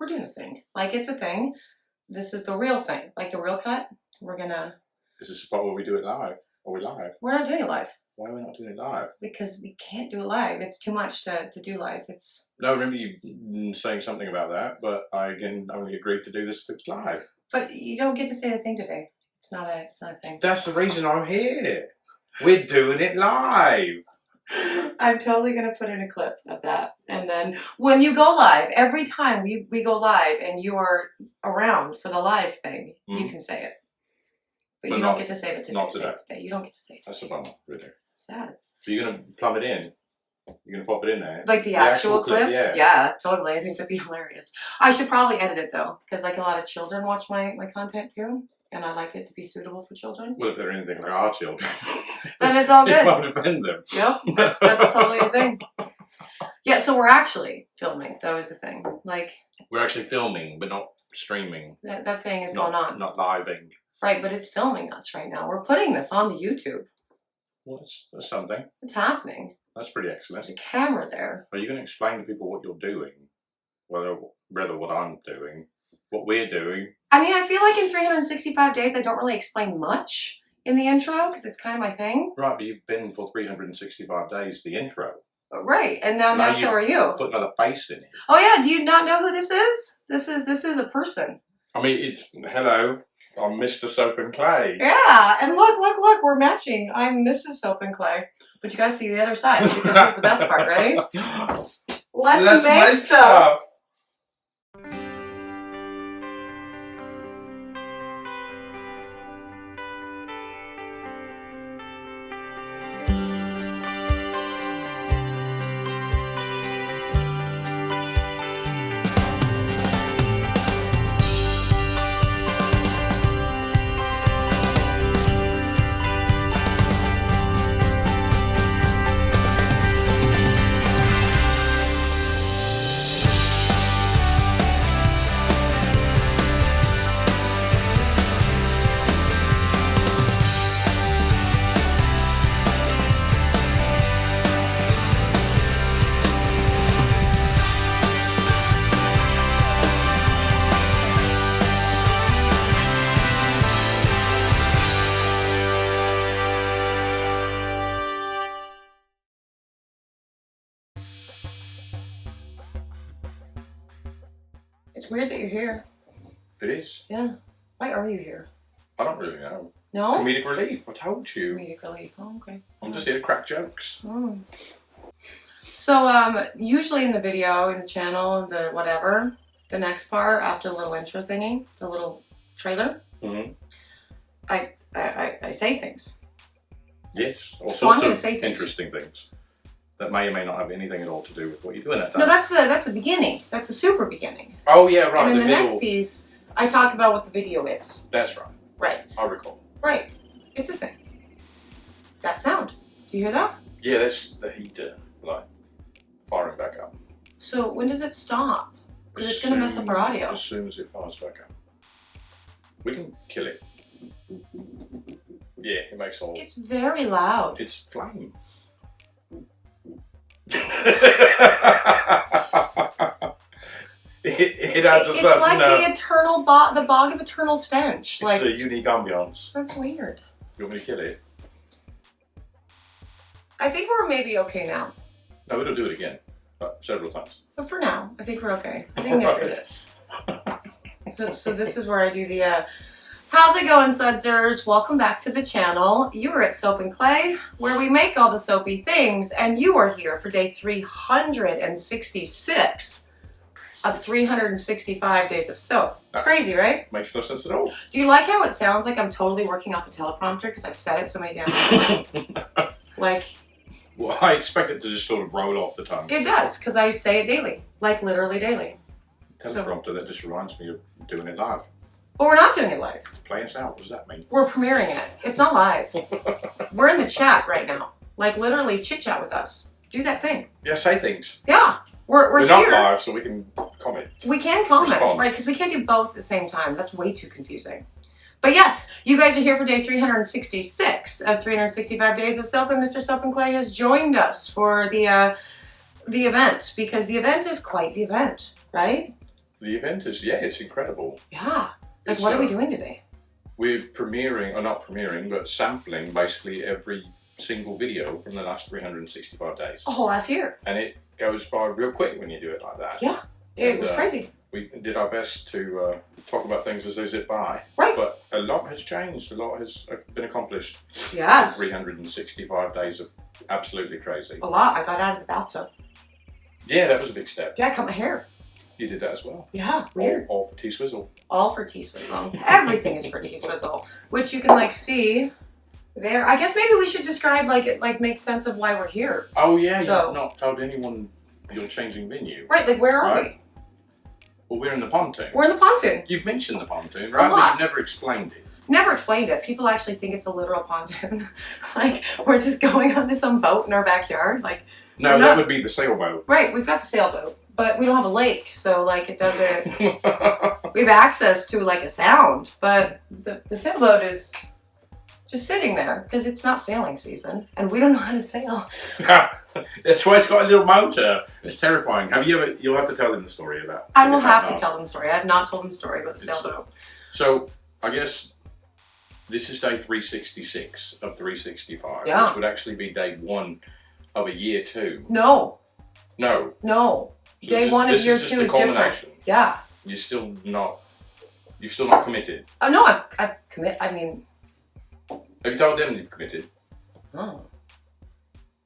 we're doing a thing. Like, it's a thing. This is the real thing. Like the real cut. We're gonna... Is this a spot where we do it live? Are we live? We're not doing it live. Why are we not doing it live? Because we can't do it live. It's too much to do live. It's... No, I remember you saying something about that, but I again only agreed to do this if it's live. But you don't get to say the thing today. It's not a thing. That's the reason I'm here. We're doing it live. I'm totally going to put in a clip of that. And then when you go live, every time we go live and you are around for the live thing, you can say it. But you don't get to say it today. Not today. You don't get to say it today. That's a bummer, really. It's sad. But you're going to plumb it in? You're going to pop it in there? Like the actual clip? Yeah. Yeah, totally. I think that'd be hilarious. I should probably edit it, though, because like a lot of children watch my content, too. And I like it to be suitable for children. Well, if they're anything like our children, then it's all good. You won't offend them. Yep, that's totally a thing. Yeah, so we're actually filming. That was the thing. Like, we're actually filming, but not streaming. That thing is going on. Not living. Right, but it's filming us right now. We're putting this on the YouTube. Well, that's something. It's happening. That's pretty excellent. There's a camera there. Are you going to explain to people what you're doing? Rather what I'm doing, what we're doing. I mean, I feel like in 365 days, I don't really explain much in the intro because it's kind of my thing. Right, but you've been for 365 days the intro. Right, and now so are you. Put another face in it. Oh yeah, do you not know who this is? This is a person. I mean, it's hello. I'm Mr. Soap and Clay. Yeah, and look, we're matching. I'm Mrs. Soap and Clay. But you gotta see the other side because here's the best part, ready? Let's make stuff. It's weird that you're here. It is. Yeah. Why are you here? I don't really know. No? Comedic relief, I told you. Comedic relief. Oh, okay. I'm just here to crack jokes. Mm. So, usually in the video, in the channel, the whatever, the next part, after the little intro thingy, the little trailer, I say things. Yes. All So I'm sorts gonna of say things. interesting things that may or may not have anything at all to do with what you're doing at that No, time. that's the beginning. That's the super beginning. Oh, yeah, right. And in the middle. next piece, I talk about what the video is. That's right. Right. I recall. Right. It's a thing. That sound. Do you hear that? Yeah, that's the heater, like, firing back up. So when does it stop? Because it's going to mess up our audio. As soon as it fires back up. We can kill it. Yeah, it makes all... It's very loud. It's flame. it adds a It's certain... like the eternal the bog of eternal stench. It's Like, a unique ambiance. that's weird. You want me to kill it? I think we're maybe okay now. No, we'll do it again. Several times. But for now, I think we're okay. I think we can get through this. So this is where I do the, how's it going, Sudsers? Welcome back to the channel. You are at Soap and Clay, where we make all the soapy things, and you are here for day 366 of 365 days of soap. It's crazy, right? Makes no sense at all. Do you like how it sounds like I'm totally working off a teleprompter because I've said it so many damn times? Like... Well, I expect it to just sort of roll off the tongue. It does, because I say it daily. Like, literally daily. Teleprompter, that just reminds me of doing it live. But we're not doing it live. Play us out, what does that mean? We're premiering it. It's not live. We're in the chat right now. Like, literally chit-chat with us. Do that thing. Yeah, say things. Yeah. We're We're here. not live, so we can comment. We can comment, Respond. right? Because we can't do both at the same time. That's way too confusing. But yes, you guys are here for day 366 of 365 days of soap, and Mr. Soap and Clay has joined us for the event, because the event is quite the event, right? The event is, yeah, it's incredible. Yeah. Like, what are we doing today? We're premiering, or not premiering, but sampling basically every single video from the last 365 days. A whole last year. And it goes by real quick when you do it like that. Yeah, it was crazy. We did our best to talk about things as they zip by. Right. But a lot has changed. A lot has been accomplished. Yes. 365 days of absolutely crazy. A lot. I got out of the bathtub. Yeah, that was a big step. Yeah, I cut my hair. You did that as well. Yeah, weird. All for T-Swizzle. All for T-Swizzle. Everything is for T-Swizzle, which you can like see there. I guess maybe we should describe like make sense of why we're here. Oh yeah, you've not told anyone you're changing venue. Right, like where are we? Well, we're in the Pontoon. We're in the Pontoon. You've mentioned the Pontoon, right? But you've never explained it. Never explained it. People actually think it's a literal pontoon. Like we're just going onto some boat in our backyard. Like no, that would be the sailboat. Right, we've got the sailboat. But we don't have a lake, so like it doesn't. We have access to like a sound, but the sailboat is just sitting there because it's not sailing season, and we don't know how to sail. That's why it's got a little motor. It's terrifying. Have you ever? You'll have to tell them the story about. I will have to tell them the story. I have not told them the story about the sailboat. So I guess this is day 366 of 365, yeah. Which would actually be day 1 of a year 2. No. No. No. So day 1 of year 2 is different. Yeah. You've still not committed. Oh no, I've committed. I mean, have you told them you've committed? Oh.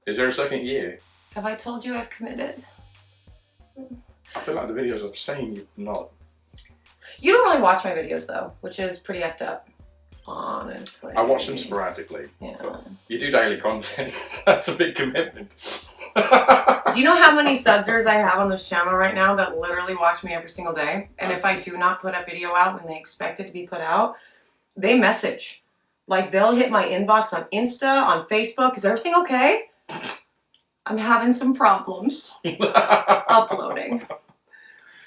Is there a second year? Have I told you I've committed? I feel like the videos I've seen you've not. You don't really watch my videos though, which is pretty effed up. Honestly. I watch them sporadically. Yeah. You do daily content. That's a big commitment. Do you know how many sudsers I have on this channel right now that literally watch me every single day? And if I do not put a video out when they expect it to be put out, they message. Like they'll hit my inbox on Insta, on Facebook. Is everything okay? I'm having some problems uploading.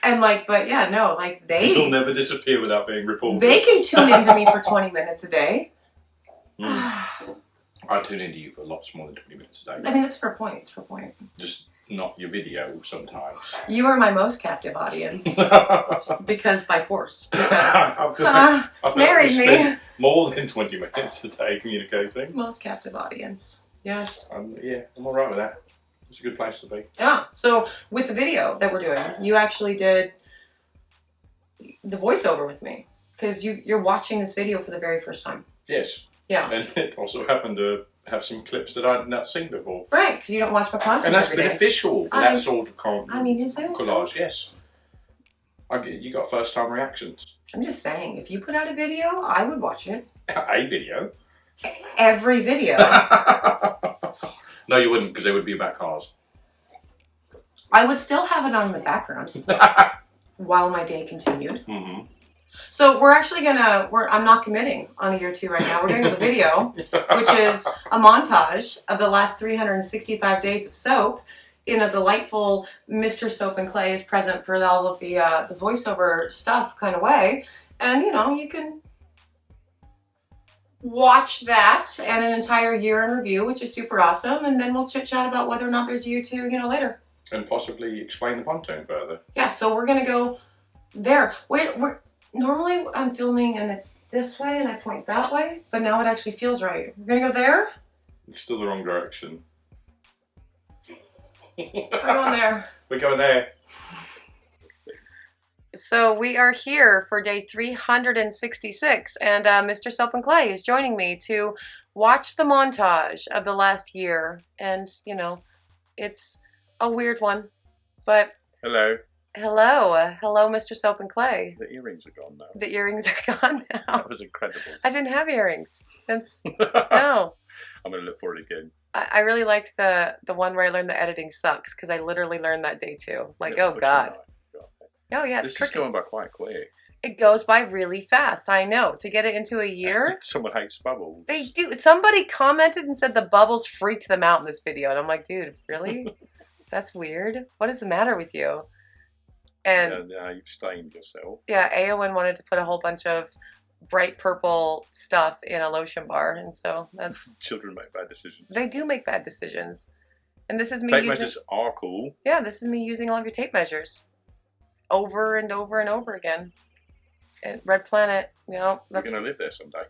And like, but yeah, no, like You'll never disappear without being reported. They can tune into me for 20 minutes a day. I tune into you for lots more than 20 minutes a day. I mean, it's for a point. It's for a point. Just not your video sometimes. You are my most captive audience. Because by force. Because married me. More than 20 minutes a day communicating. Most captive audience. Yes. Yeah, I'm alright with that. It's a good place to be. Yeah. So with the video that we're doing, you actually did the voiceover with me. Because you're watching this video for the very first time. Yes. Yeah. And it also happened to have some clips that I'd not seen before. Right, because you don't watch my content. And that's every day. beneficial. That sort of is it? Collage, yes. You got first time reactions. I'm just saying, if you put out a video, I would watch it. A video? Every video. No, you wouldn't, because they would be about cars. I would still have it on in the background while my day continued. Mm-hmm. So we're actually I'm not committing on a year 2 right now. We're doing the video, which is a montage of the last 365 days of soap in a delightful Mr. Soap and Clay is present for all of the voiceover stuff kind of way. And, you can watch that and an entire year in review, which is super awesome. And then we'll chit-chat about whether or not there's a year 2, later. And possibly explain the Pontoon further. Yeah, so we're going to go there. Normally I'm filming and it's this way and I point that way, but now it actually feels right. We're going to go there? It's still the wrong direction. We're going there. We're going there. So we are here for day 366 and Mr. Soap and Clay is joining me to watch the montage of the last year. And, it's a weird one, but... Hello. Hello, Mr. Soap and Clay. The earrings are gone now. The earrings are gone now. That was incredible. I didn't have earrings. No. I'm going to look for it again. I really liked the one where I learned the editing sucks because I literally learned that day too. Like, oh God. Oh yeah, it's This is going by quite quick. It goes by really fast. I know. To get it into a year. Someone hates bubbles. They do. Somebody commented and said the bubbles freaked them out in this video, and I'm like, dude, really? That's weird. What is the matter with you? And you've stained yourself. Yeah, Aowen wanted to put a whole bunch of bright purple stuff in a lotion bar, and so that's... Children make bad decisions. They do make bad decisions. And this is me Tape measures are cool. Yeah, this is me using all of your tape measures. over and over and over again. And Red Planet, you know. You're going to live there someday.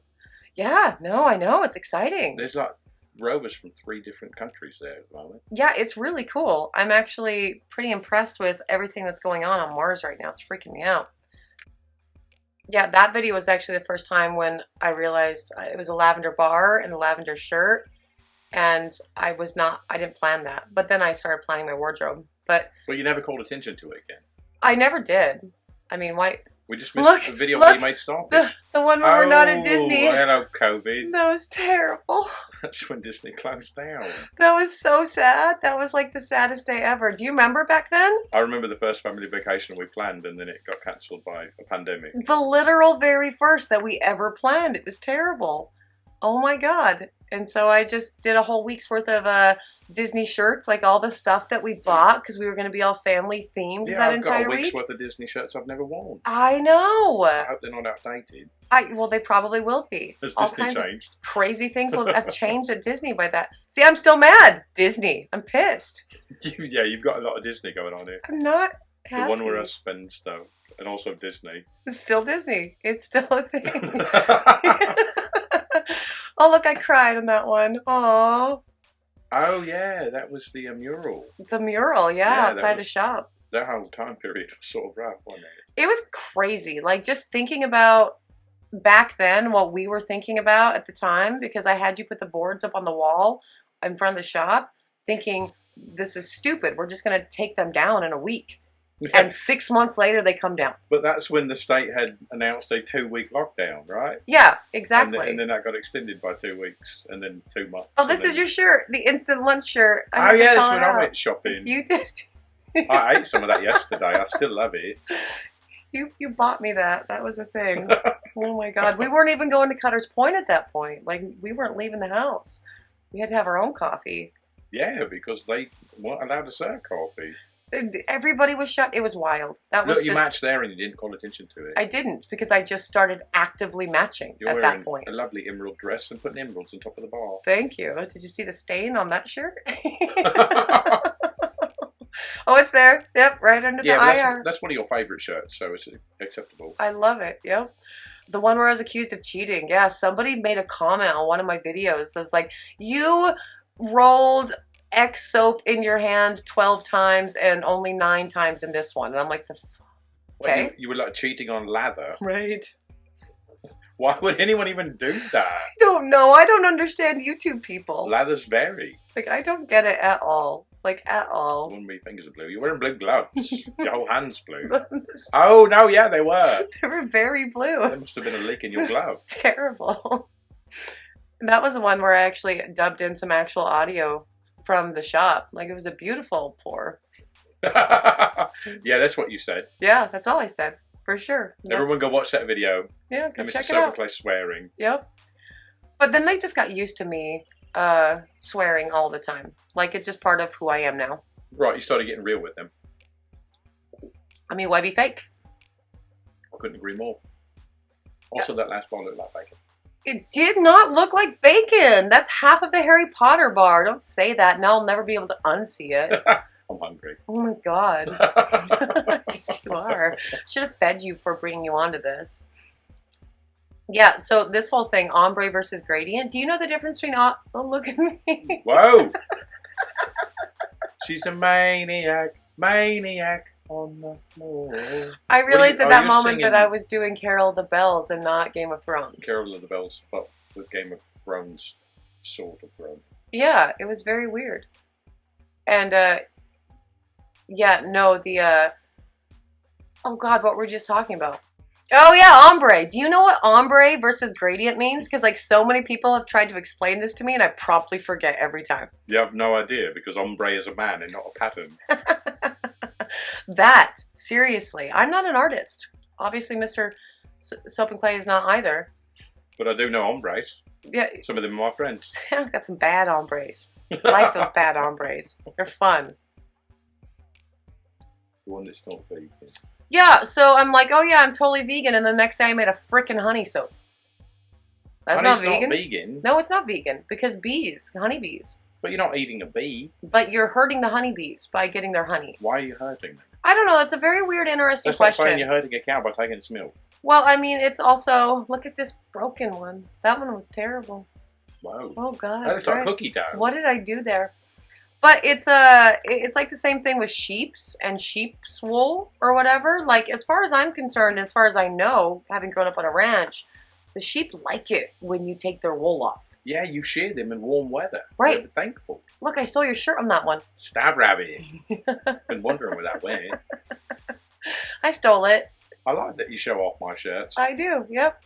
Yeah, no, I know. It's exciting. There's like rovers from 3 different countries there at the moment. Yeah, it's really cool. I'm actually pretty impressed with everything that's going on Mars right now. It's freaking me out. Yeah, that video was actually the first time when I realized it was a lavender bar and a lavender shirt. And I didn't plan that. But then I started planning my wardrobe. But you never called attention to it again. I never did. I mean, why? We just missed the video where you made starfish. The one where we're not at Disney. Hello, COVID. That was terrible. That's when Disney closed down. That was so sad. That was like the saddest day ever. Do you remember back then? I remember the first family vacation we planned and then it got cancelled by a pandemic. The literal very first that we ever planned. It was terrible. Oh my God. And so I just did a whole week's worth of Disney shirts, like all the stuff that we bought because we were going to be all family themed that entire week. I've got a week's worth of Disney shirts I've never worn. I know. I hope they're not outdated. Well, they probably will be. Has all Disney kinds changed? Of crazy things will have changed at Disney by that. See, I'm still mad. Disney. I'm pissed. Yeah, you've got a lot of Disney going on here. I'm not happy. The one where I spend stuff. And also Disney. It's still Disney. It's still a thing. Oh, look, I cried on that one. Aww. Oh, yeah, that was the mural. The mural, yeah outside the shop. That whole time period was sort of rough, wasn't it? It was crazy. Like, just thinking about back then what we were thinking about at the time, because I had you put the boards up on the wall in front of the shop, thinking, this is stupid. We're just going to take them down in a week. Yeah. And 6 months later, they come down. But that's when the state had announced a 2-week lockdown, right? Yeah, exactly. And then that got extended by 2 weeks, and then 2 months. Oh, this is your shirt, the instant lunch shirt. Oh, yeah, that's when I went shopping. You did. I ate some of that yesterday. I still love it. You bought me that. That was a thing. Oh, my God. We weren't even going to Cutter's Point at that point. Like, we weren't leaving the house. We had to have our own coffee. Yeah, because they weren't allowed to serve coffee. Everybody was shut. It was wild. That was you matched there and you didn't call attention to it. I didn't because I just started actively matching You're at that point. A lovely emerald dress and putting emeralds on top of the bar. Thank you. Did you see the stain on that shirt? Oh, it's there. Yep, right under the IR. That's one of your favourite shirts, so it's acceptable. I love it. Yep. The one where I was accused of cheating. Yeah, somebody made a comment on one of my videos that was like, you rolled X soap in your hand 12 times and only 9 times in this one. And I'm like, okay. Well, you were like cheating on lather. Right. Why would anyone even do that? I don't know. I don't understand YouTube people. Lathers vary. Like, I don't get it at all. Like, at all. One of my fingers are blue. You're wearing blue gloves. Your whole hand's blue. Oh, no, yeah, they were. They were very blue. There must have been a leak in your glove. It's terrible. That was the one where I actually dubbed in some actual audio from the shop. Like, it was a beautiful pour. Yeah, that's what you said. Yeah, that's all I said. For sure. Everyone go watch that video. Yeah, go check Mr. it out. Soberclay swearing. Yep. But then they just got used to me swearing all the time. Like, it's just part of who I am now. Right, you started getting real with them. I mean, why be fake? I couldn't agree more. Also, that last bar looked like bacon. It did not look like bacon. That's half of the Harry Potter bar. Don't say that. Now I'll never be able to unsee it. I'm hungry. Oh my God. Yes, you are. Should have fed you for bringing you onto this. Yeah, so this whole thing, ombre versus gradient. Do you know the difference between... Oh, look at me. Whoa. She's a maniac. Maniac on the floor. I realized at that moment that I was doing Carol of the Bells and not Game of Thrones. Carol of the Bells, but with Game of Thrones sort of thrown. Yeah, it was very weird. And, yeah, no, the, oh God, what were we just talking about? Oh yeah, ombre. Do you know what ombre versus gradient means? Because like so many people have tried to explain this to me and I promptly forget every time. You have no idea because ombre is a man and not a pattern. That, seriously. I'm not an artist. Obviously Mr. Soap and Clay is not either. But I do know ombres. Yeah. Some of them are my friends. I've got some bad ombres. I like those bad ombres. They're fun. The one that's not vegan. Yeah, so I'm like, oh yeah, I'm totally vegan, and the next day I made a frickin' honey soap. That's not vegan. Not vegan. No, it's not vegan because bees, honeybees. But you're not eating a bee. But you're hurting the honeybees by getting their honey. Why are you hurting them? I don't know. It's a very weird, interesting That's like question. saying you're hurting a cow by taking its milk. Well, I mean, it's also, look at this broken one. That one was terrible. Whoa. Oh, God. That looks like cookie dough. What did I do there? But it's like the same thing with sheep's and sheep's wool or whatever. Like, as far as I'm concerned, as far as I know, having grown up on a ranch, the sheep like it when you take their wool off. Yeah, you shear them in warm weather. Right. They're thankful. Look, I stole your shirt on that one. Stab rabbit. Been wondering where that went. I stole it. I like that you show off my shirts. I do, yep.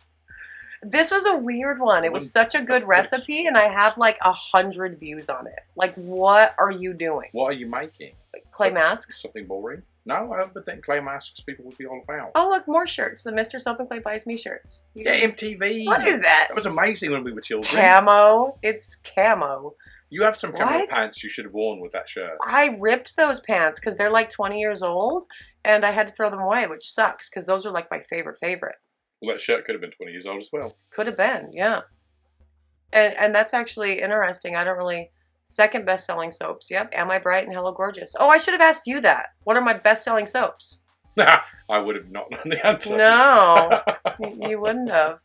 This was a weird one. It was such a good recipe, and I have like 100 views on it. Like, what are you doing? What are you making? Like clay masks? Something boring? No, I would think clay masks people would be all about. Oh, look, more shirts. The Mr. Soap and Clay buys me shirts. Yeah, MTV. What is that? That was amazing when we were children. Camo. It's camo. You have some camo What? pants you should have worn with that shirt. I ripped those pants because they're like 20 years old, and I had to throw them away, which sucks because those are like my favorite. Well, that shirt could have been 20 years old as well. Could have been, yeah. And that's actually interesting. I don't really... Second best-selling soaps. Yep. Am I Bright and Hello Gorgeous? Oh, I should have asked you that. What are my best-selling soaps? I would have not known the answer. No. You wouldn't have.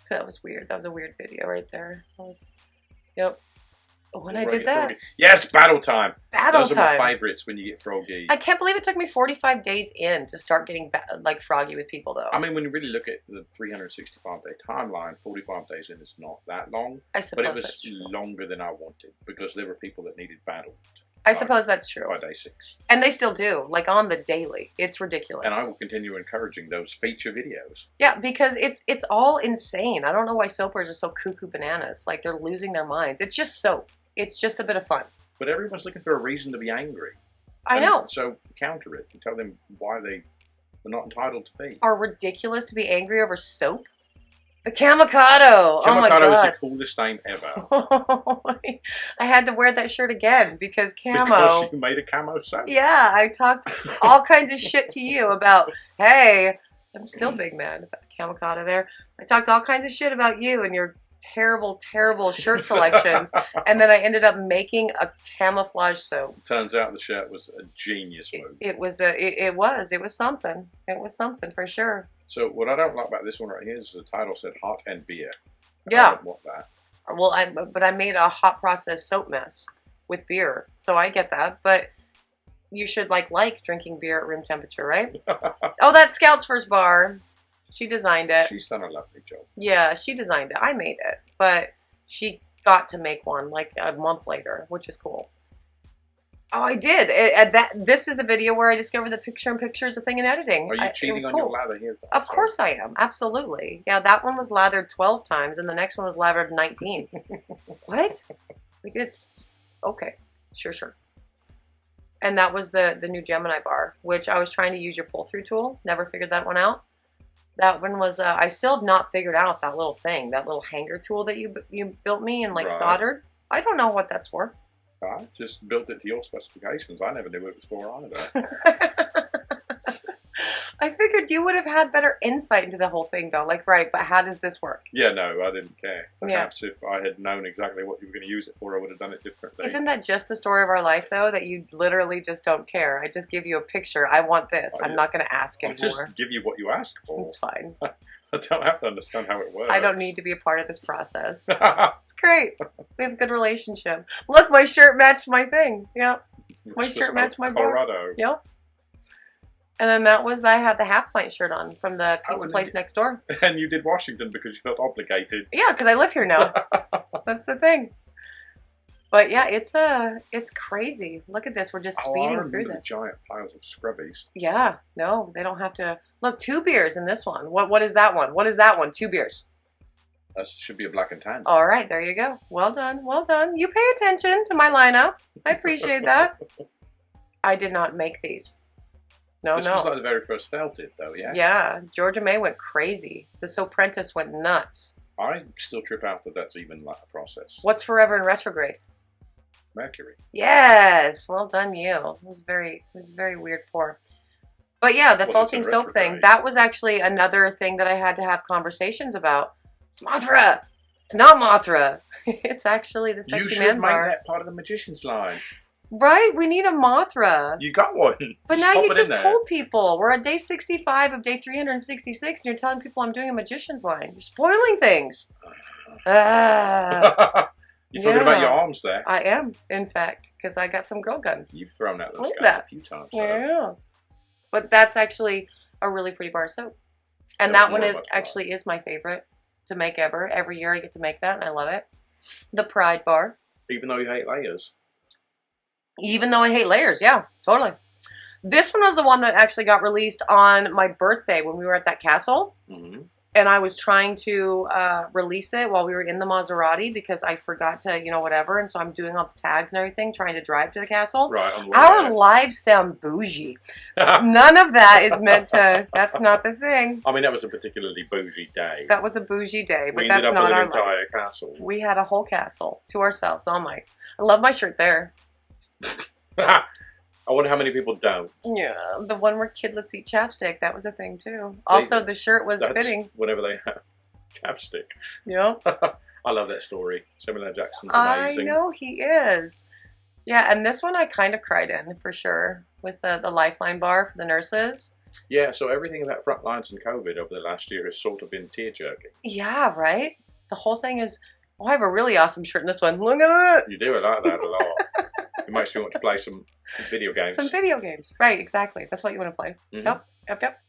That was weird. That was a weird video right there. That was... Yep. When I did that. Yes, battle time. Battle Those time. are my favourites when you get froggy. I can't believe it took me 45 days in to start getting like froggy with people, though. I mean, when you really look at the 365-day timeline, 45 days in is not that long. I suppose but it was that's true. longer than I wanted because there were people that needed battled. I suppose that's true. By day 6. And they still do, like on the daily. It's ridiculous. And I will continue encouraging those feature videos. Yeah, because it's all insane. I don't know why soapers are so cuckoo bananas. Like, they're losing their minds. It's just soap. It's just a bit of fun. But everyone's looking for a reason to be angry. I know. So counter it and tell them why they are not entitled to be. Are ridiculous to be angry over soap? The Kamikado. Oh my Kamikado is God. the coolest name ever. I had to wear that shirt again because camo. Because you made a camo soap. Yeah, I talked all kinds of shit to you about, hey, I'm still big mad about the Kamikado there. I talked all kinds of shit about you and your terrible, terrible shirt selections. And then I ended up making a camouflage soap. Turns out the shirt was a genius move. It was something. It was something for sure. So what I don't like about this one right here is the title said hot and beer. Yeah. I don't want that. Well, I made a hot process soap mess with beer, so I get that. But you should like drinking beer at room temperature, right? Oh, that's Scout's first bar. She designed it. She's done a lovely job. Yeah, she designed it. I made it, but she got to make one like a month later, which is cool. Oh, I did. This is the video where I discovered the picture-in-picture is a thing in editing. Are you cheating on your lather here? Of course I am. Absolutely. Yeah, that one was lathered 12 times, and the next one was lathered 19. What? Like, it's just, okay. Sure. And that was the new Gemini bar, which I was trying to use your pull-through tool. Never figured that one out. That one was, I still have not figured out that little thing, that little hanger tool that you built me and like soldered. I don't know what that's for. I just built it to your specifications. I never knew what it was for either. I figured you would have had better insight into the whole thing though. Like, right, but how does this work? Yeah, no, I didn't care. Perhaps if I had known exactly what you were going to use it for, I would have done it differently. Isn't that just the story of our life though? That you literally just don't care. I just give you a picture. I want this. I'm not going to ask anymore. I'll just give you what you asked for. It's fine. I don't have to understand how it works. I don't need to be a part of this process. It's great. We have a good relationship. Look, my shirt matched my thing. Yep. My shirt matched my Colorado. board. Yep. And then that was, I had the half pint shirt on from the pizza place next door. And you did Washington because you felt obligated. Yeah, because I live here now. That's the thing. But yeah, it's crazy. Look at this. We're just speeding through this. Giant piles of scrubbies. Yeah. No, they don't have to. Look, 2 beers in this one. What is that one? What is that one? 2 beers. That should be a black and tan. All right, there you go. Well done. Well done. You pay attention to my lineup. I appreciate that. I did not make these. This was like the very first felted, though, yeah? Yeah. Georgia May went crazy. The Soapprentice went nuts. I still trip out that that's even like a process. What's Forever in Retrograde? Mercury. Yes. Well done, you. It was very weird pour. But yeah, the felting soap thing, that was actually another thing that I had to have conversations about. Mothra! It's not Mothra. It's actually the You sexy should man make bar. that part of the magician's line. Right? We need a Mothra. You got one. But Just now pop you it just in there. told people. We're at day 65 of day 366, and you're telling people I'm doing a magician's line. You're spoiling things. Ah. You're talking about Yeah. your arms there. I am, in fact, because I got some girl guns. You've thrown out those Look at guns that. a few times. So. Yeah. But that's actually a really pretty bar of soap. And Tell us that one more is about that. actually is my favorite to make ever. Every year I get to make that, and I love it. The Pride bar. Even though you hate layers. Even though I hate layers, yeah, totally. This one was the one that actually got released on my birthday when we were at that castle. Mm-hmm. And I was trying to release it while we were in the Maserati because I forgot to, you know, whatever. And so I'm doing all the tags and everything, trying to drive to the castle. Right. On the way Our there. lives sound bougie. None of that is meant to, that's not the thing. I mean, that was a particularly bougie day. That was a bougie day, but we that's ended up not with our an life. entire castle. We had a whole castle to ourselves. Oh my. I love my shirt there. I wonder how many people don't. Yeah, the one where kidlets eat chapstick, that was a thing too. Also, the shirt was That's fitting. whenever they have chapstick. Yeah. I love that story. Samuel L. Jackson's I amazing. know he is. Yeah, and this one I kind of cried in for sure with the Lifeline bar for the nurses. Yeah, so everything about front lines and COVID over the last year has sort of been tear-jerking. Yeah, right? The whole thing is, oh, I have a really awesome shirt in this one. Look at it. You do, I like that a lot. It makes me want to play some video games. Some video games. Right, exactly. That's what you want to play. Mhm. Yep.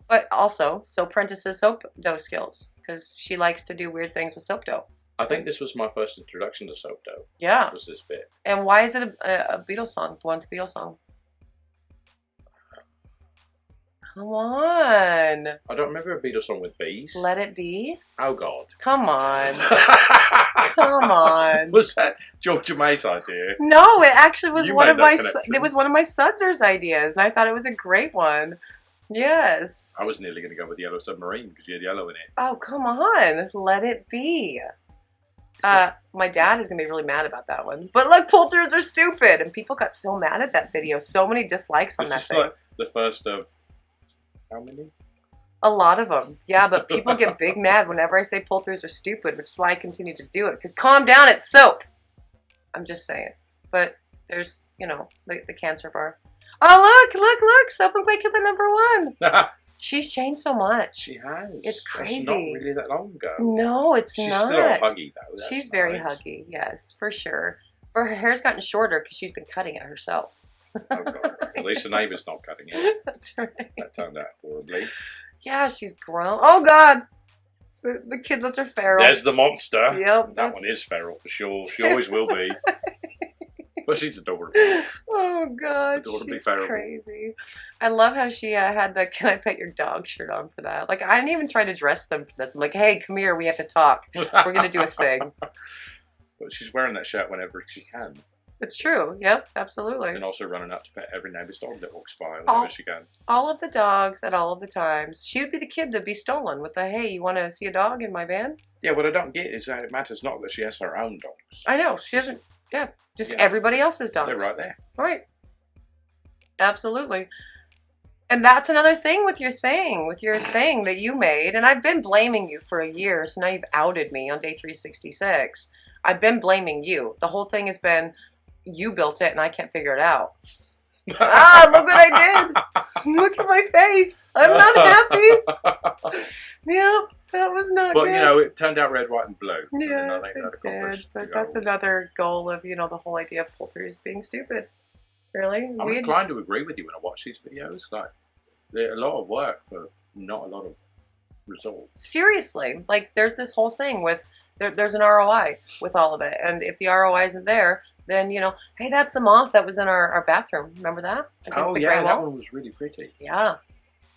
But also, so Prentice's soap dough skills, because she likes to do weird things with soap dough. I think this was my first introduction to soap dough. Yeah. Was this bit? And why is it a Beatles song? The one with the Beatles song? Come on. I don't remember a Beatles song with bees. Let it be? Oh God. Come on. Come on. Was that Georgia May's idea? No, it actually was You one made of that my connection. it was one of my Sudzer's ideas, and I thought it was a great one. Yes. I was nearly going to go with Yellow Submarine because you had yellow in it. Oh, come on. Let it be. My dad is gonna be really mad about that one. But look, pull-throughs are stupid, and people got so mad at that video. So many dislikes on This that is thing. like the first of how many? A lot of them. Yeah, but people get big mad whenever I say pull-throughs are stupid, which is why I continue to do it. Because calm down, it's soap. I'm just saying. But there's, you know, the cancer bar. Oh, look. Soap and Clay Kid #1. She's changed so much. She has. It's That's crazy. not really that long ago. No, it's She's not. still huggy though. That's She's very nice. huggy, yes, for sure. But her hair's gotten shorter because she's been cutting it herself. Oh God. At least the neighbour's not cutting it. That's right. That turned out horribly. Yeah, she's grown. Oh God, the kidlets are feral. There's the monster. Yep, That one is feral for sure. She always will be. But she's adorable. Oh God, Adorably she's feral. crazy. I love how she had the "Can I pet your dog" shirt on for that. Like I didn't even try to dress them for this. I'm like, hey, come here, we have to talk. We're gonna do a thing. But she's wearing that shirt whenever she can. It's true. Yep, absolutely. And also running up to pet every neighbour's dog that walks by whenever Oh. she can. All of the dogs at all of the times. She would be the kid that'd be stolen with the, hey, you want to see a dog in my van? Yeah, what I don't get is that it matters not that she has her own dogs. I know. She doesn't, yeah, just Yeah. everybody else's dogs. They're right there. Right. Absolutely. And that's another thing with your thing that you made. And I've been blaming you for a year. So now you've outed me on day 366. I've been blaming you. The whole thing has been, you built it and I can't figure it out. Ah, look what I did. Look at my face. I'm not happy. Yep, that was not But, good. you know, it turned out red, white, and blue. And I Yes, think it that accomplished did. But the that's goal. another goal of, you know, the whole idea of pull-throughs being stupid. Really? I'm We- inclined to agree with you when I watch these videos. Like, they're a lot of work for not a lot of results. Seriously, like there's this whole thing with, there's an ROI with all of it. And if the ROI isn't there, then, you know, hey, that's the moth that was in our bathroom. Remember that? Against Oh, the yeah, gray that wall? one was really pretty. Yeah.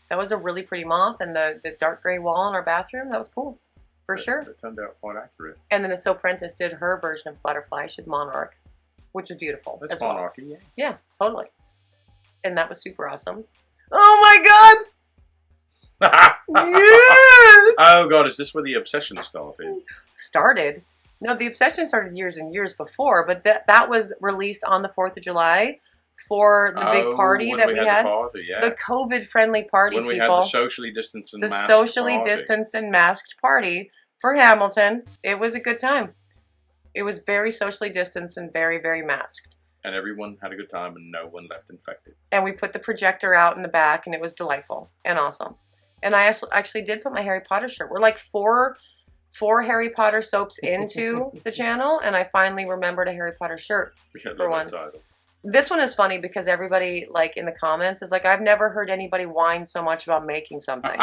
That was a really pretty moth. And the dark gray wall in our bathroom, that was cool. For sure. It turned out quite accurate. And then the Soap Prentice did her version of butterfly. She did monarch, which was beautiful. That's as well. monarchy, yeah. Yeah, totally. And that was super awesome. Oh my God! Yes! Oh God, is this where the obsession started? Started. No, the obsession started years and years before, but that was released on the 4th of July for the big party when that we had. The party, yeah. The COVID-friendly party, when we people. had the socially distanced and The masked socially party. distanced and masked party for Hamilton. It was a good time. It was very socially distanced and very, very masked. And everyone had a good time and no one left infected. And we put the projector out in the back and it was delightful and awesome. And I actually did put my Harry Potter shirt. We're like four Harry Potter soaps into the channel, and I finally remembered a Harry Potter shirt for one. This one is funny because everybody, like, in the comments is like, I've never heard anybody whine so much about making something.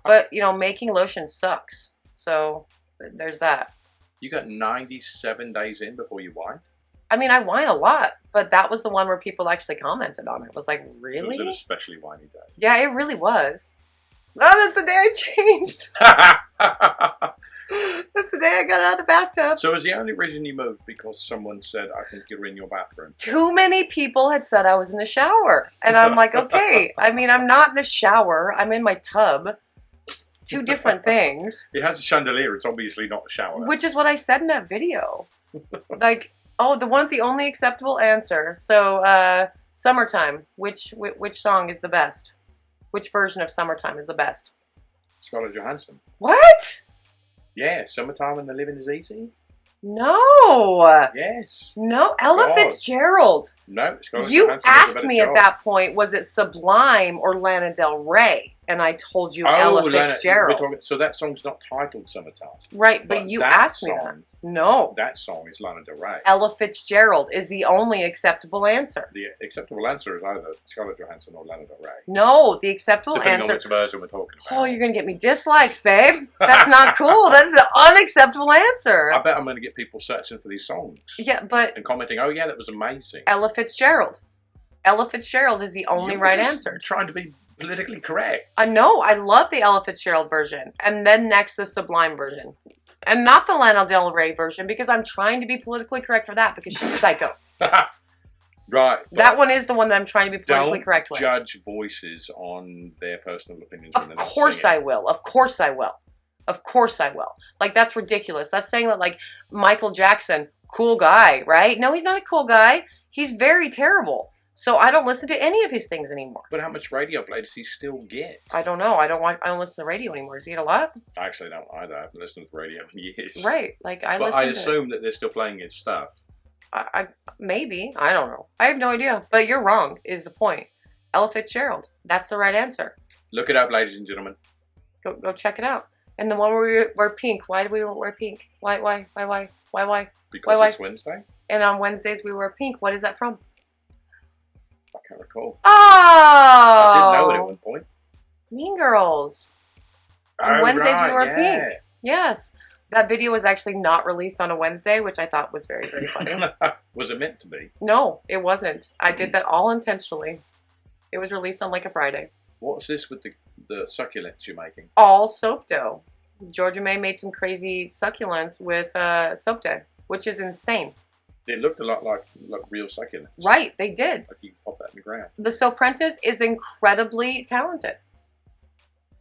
But, you know, making lotion sucks. So there's that. You got 97 days in before you whined? I mean, I whine a lot, but that was the one where people actually commented on it. It was like, really? Was it an especially whiny day? Yeah, it really was. Oh, that's the day I changed. That's the day I got out of the bathtub. So is the only reason you moved because someone said, I think you're in your bathroom? Too many people had said I was in the shower. And I'm like, okay. I mean, I'm not in the shower. I'm in my tub. It's two different things. It has a chandelier. It's obviously not a shower. Which is what I said in that video. Like, oh, the one with the only acceptable answer. So, Summertime. Which song is the best? Which version of Summertime is the best? Scarlett Johansson. What? Yeah, Summertime and the Living is Easy. No. Yes. No, Ella God. Fitzgerald. No, Scarlett You Johansson does a asked better me job. at that point, was it Sublime or Lana Del Rey? And I told you Ella Fitzgerald. So that song's not titled Summertime. Right, but you asked me that. No. That song is Lana Del Rey. Ella Fitzgerald is the only acceptable answer. The acceptable answer is either Scarlett Johansson or Lana Del Rey. No, the acceptable Depending answer... on which version we're talking about. Oh, you're going to get me dislikes, babe. That's not cool. That is an unacceptable answer. I bet I'm going to get people searching for these songs. Yeah, but... And commenting, oh yeah, that was amazing. Ella Fitzgerald. Ella Fitzgerald is the only right answer. Trying to be politically correct. I know. I love the Ella Fitzgerald version. And then next, the Sublime version. And not the Lana Del Rey version, because I'm trying to be politically correct for that, because she's psycho. Right. That one is the one that I'm trying to be politically correct with. Don't judge voices on their personal opinions. Of course I will. Of course I will. Of course I will. Like, that's ridiculous. That's saying that, like, Michael Jackson, cool guy, right? No, he's not a cool guy. He's very terrible. So I don't listen to any of his things anymore. But how much radio play does he still get? I don't know. I don't listen to radio anymore. Does he get a lot? I actually don't either. I haven't listened to the radio in years. Right. Like, I assume that they're still playing his stuff. Maybe. I don't know. I have no idea. But you're wrong, is the point. Ella Fitzgerald. That's the right answer. Look it up, ladies and gentlemen. Go check it out. And the one where we wear pink. Why do we wear pink? Why? Because it's Wednesday? And on Wednesdays we wear pink. What is that from? I can't recall. Oh! I didn't know it at one point. Mean Girls. On Wednesdays we wear pink. Yes. That video was actually not released on a Wednesday, which I thought was very, very funny. Was it meant to be? No, it wasn't. I did that all intentionally. It was released on like a Friday. What's this with the succulents you're making? All soap dough. Georgia May made some crazy succulents with soap dough, which is insane. It looked a lot like real succulents. Right, they did. Like you can pop that in the ground. The Soapprentice is incredibly talented.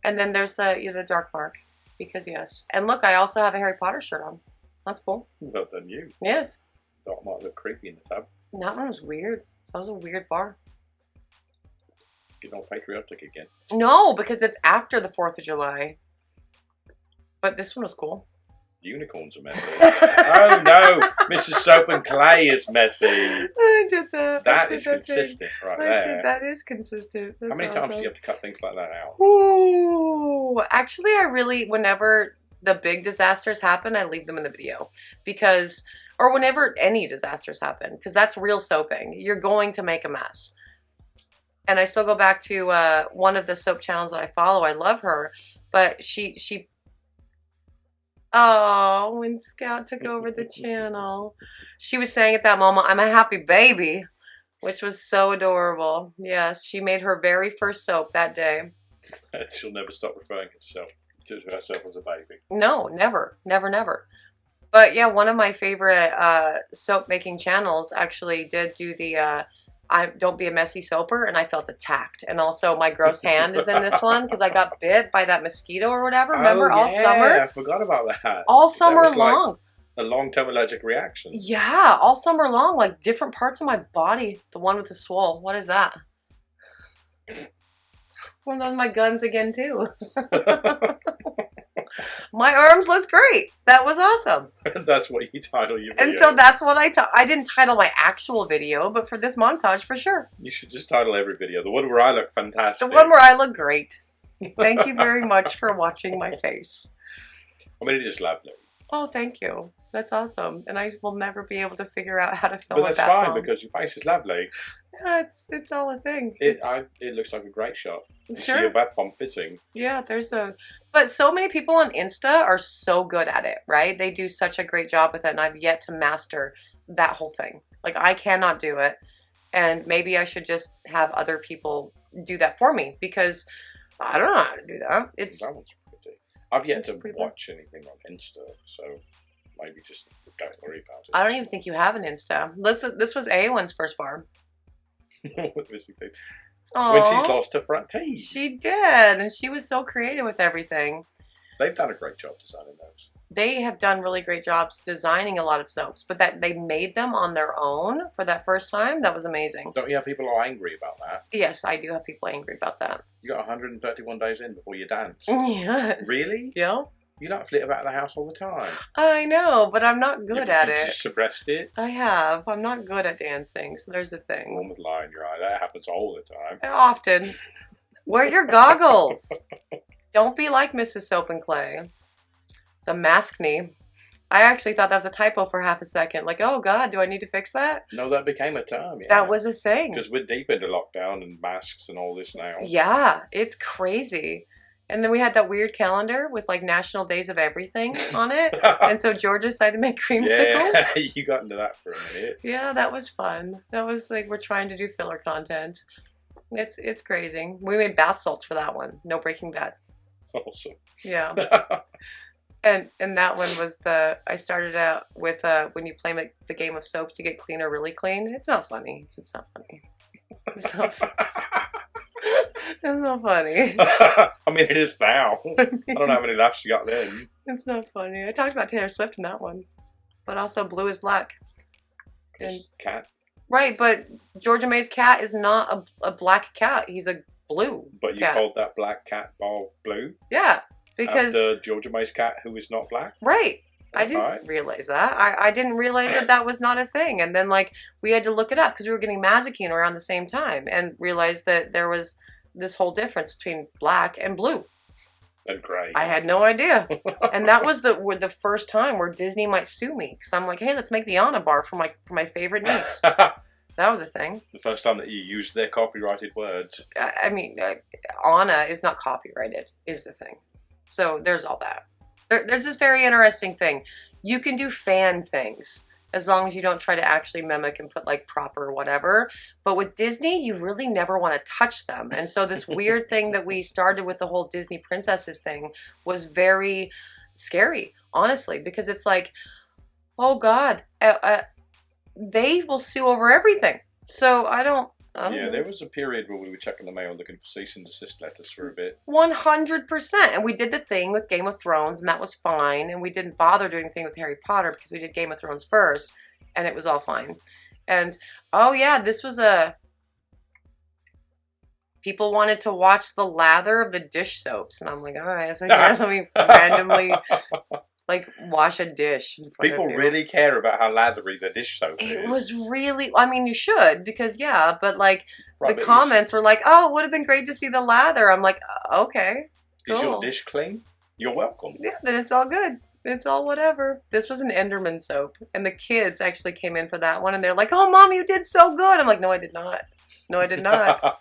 And then there's the dark mark. Because yes. And look, I also have a Harry Potter shirt on. That's cool. Well done you. Yes. That might look creepy in the tub. That one was weird. That was a weird bar. Getting all patriotic again. No, because it's after the 4th of July. But this one was cool. Unicorns are messy. Oh no, Mrs. Soap and Clay is messy. I did that. That is consistent right there. That is consistent. That's How many times awesome. do you have to cut things like that out? Ooh, actually, I really, whenever the big disasters happen, I leave them in the video. Because, or whenever any disasters happen, because that's real soaping. You're going to make a mess. And I still go back to one of the soap channels that I follow. I love her. But she oh, when Scout took over the channel, she was saying at that moment, I'm a happy baby, which was so adorable. Yes, she made her very first soap that day. She'll never stop referring to herself as a baby. No, never, never, never. But yeah, one of my favorite soap making channels actually did do the Don't Be a Messy Soaper, and I felt attacked. And also my gross hand is in this one because I got bit by that mosquito or whatever. Remember, all summer? I forgot about that. All summer that was long. Like a long-term allergic reaction. Yeah, all summer long, like different parts of my body. The one with the swole. What is that? One of my guns again too. My arms looked great. That was awesome. That's what you title your video. And so that's what I didn't title my actual video, but for this montage, for sure. You should just title every video. The one where I look fantastic. The one where I look great. Thank you very much for watching my face. I mean, it is lovely. Oh, thank you. That's awesome. And I will never be able to figure out how to film But it that's back fine home. because your face is lovely. Yeah, it's all a thing. It looks like a great shot. You Sure. see your back bomb fitting. Yeah, but so many people on Insta are so good at it, right? They do such a great job with it, and I've yet to master that whole thing. Like, I cannot do it, and maybe I should just have other people do that for me, because I don't know how to do that. That one's pretty. I've yet to pretty watch anything on Insta, so maybe just don't worry about it. I don't even think you have an Insta. This was A1's first bar. When she's lost her front teeth. She did, and she was so creative with everything. They've done a great job designing those. They have done really great jobs designing a lot of soaps, but that they made them on their own for that first time, that was amazing. Don't you have people who are angry about that? Yes, I do have people angry about that. You got 131 days in before you dance. Yes. Really? Yeah. You don't flit about the house all the time. I know, but I'm not good at You it. just suppressed it. I have. I'm not good at dancing, so there's a thing. One with lie in your eye. That happens all the time. Often. Wear your goggles. Don't be like Mrs. Soap and Clay. The mask knee. I actually thought that was a typo for half a second. Like, oh God, do I need to fix that? No, that became a term, yeah. That was a thing. Because we're deep into lockdown and masks and all this now. Yeah, it's crazy. And then we had that weird calendar with like national days of everything on it. And so Georgia decided to make creamsicles. Yeah, you got into that for a minute. Yeah, that was fun. That was like, we're trying to do filler content. It's crazy. We made bath salts for that one. No Breaking Bad. Awesome. Yeah. And that one was I started out with when you play the game of soap to get clean or really clean. It's not funny. It's not funny. It's not funny. It's not funny. I mean, it is now. I don't know how many laughs you got then. It's not funny. I talked about Taylor Swift in that one. But also Blue is Black. And, Cat. right, but Georgia May's cat is not a black cat. He's a blue But you cat. called that black cat ball blue? Yeah, because... After Georgia May's cat, who is not black? Right. I That's didn't right. realize that. I didn't realize that was not a thing. And then, like, we had to look it up because we were getting Mazikeen around the same time and realized that there was this whole difference between black and blue. And grey. I had no idea. And that was the first time where Disney might sue me because I'm like, hey, let's make the Anna bar for my favorite niece. That was a thing. The first time that you used their copyrighted words. I mean, Anna is not copyrighted, is the thing. So there's all that. There's this very interesting thing. You can do fan things as long as you don't try to actually mimic and put like proper whatever. But with Disney, you really never want to touch them. And so this weird thing that we started with the whole Disney princesses thing was very scary, honestly, because it's like, oh God, they will sue over everything. So I don't Yeah, know. there was a period where we were checking the mail looking for cease and desist letters for a bit. 100%. And we did the thing with Game of Thrones, and that was fine. And we didn't bother doing the thing with Harry Potter because we did Game of Thrones first, and it was all fine. And, oh yeah, this was people wanted to watch the lather of the dish soaps. And I'm like, all right, so here, let me randomly, like, wash a dish in front People of you. really care about how lathery the dish soap is. It was really, I mean, you should, because, yeah, but, like, Right, the but comments were like, oh, it would have been great to see the lather. I'm like, okay. Is your cool. dish clean? You're welcome. Yeah, then it's all good. It's all whatever. This was an Enderman soap. And the kids actually came in for that one. And they're like, oh, Mom, you did so good. I'm like, no, I did not. No, I did not.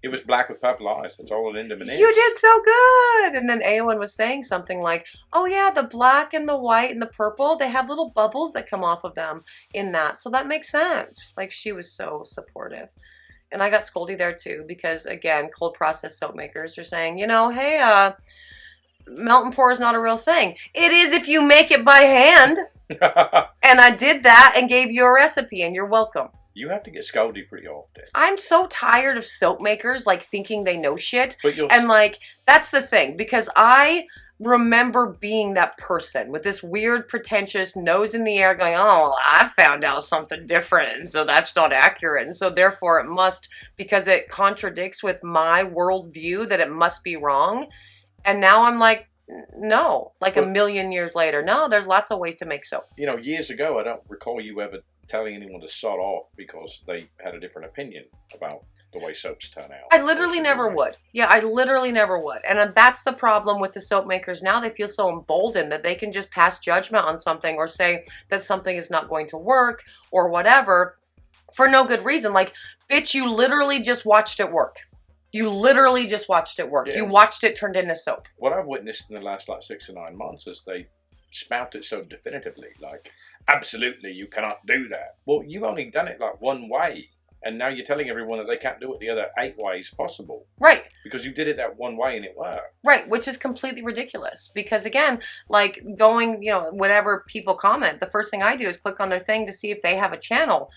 It was black with purple eyes. That's all an Enderman is. You did so good. And then Aowen was saying something like, oh, yeah, the black and the white and the purple, they have little bubbles that come off of them in that. So that makes sense. Like, she was so supportive. And I got scoldy there, too, because, again, cold process soap makers are saying, you know, hey, melt and pour is not a real thing. It is if you make it by hand. And I did that and gave you a recipe, and you're welcome. You have to get scolded pretty often. I'm so tired of soap makers, like, thinking they know shit. But you're... And, like, that's the thing, because I remember being that person with this weird, pretentious nose in the air going, oh, well, I found out something different, and so that's not accurate. And so, therefore, it must, because it contradicts with my worldview, that it must be wrong. And now I'm like, No, like But- a million years later. No, there's lots of ways to make soap. You know, years ago, I don't recall you ever telling anyone to sod off because they had a different opinion about the way soaps turn out. I literally Or never should be made. would. Yeah, I literally never would. And that's the problem with the soap makers now. They feel so emboldened that they can just pass judgment on something or say that something is not going to work or whatever for no good reason. Like, bitch, you literally just watched it work. You literally just watched it work. Yeah. You watched it turned into soap. What I've witnessed in the last like 6 or 9 months is they spout it so definitively, like, absolutely, you cannot do that. Well, you've only done it like one way, and now you're telling everyone that they can't do it the other 8 ways possible. Right. Because you did it that one way and it worked. Right, which is completely ridiculous because again, like going, you know, whenever people comment, the first thing I do is click on their thing to see if they have a channel,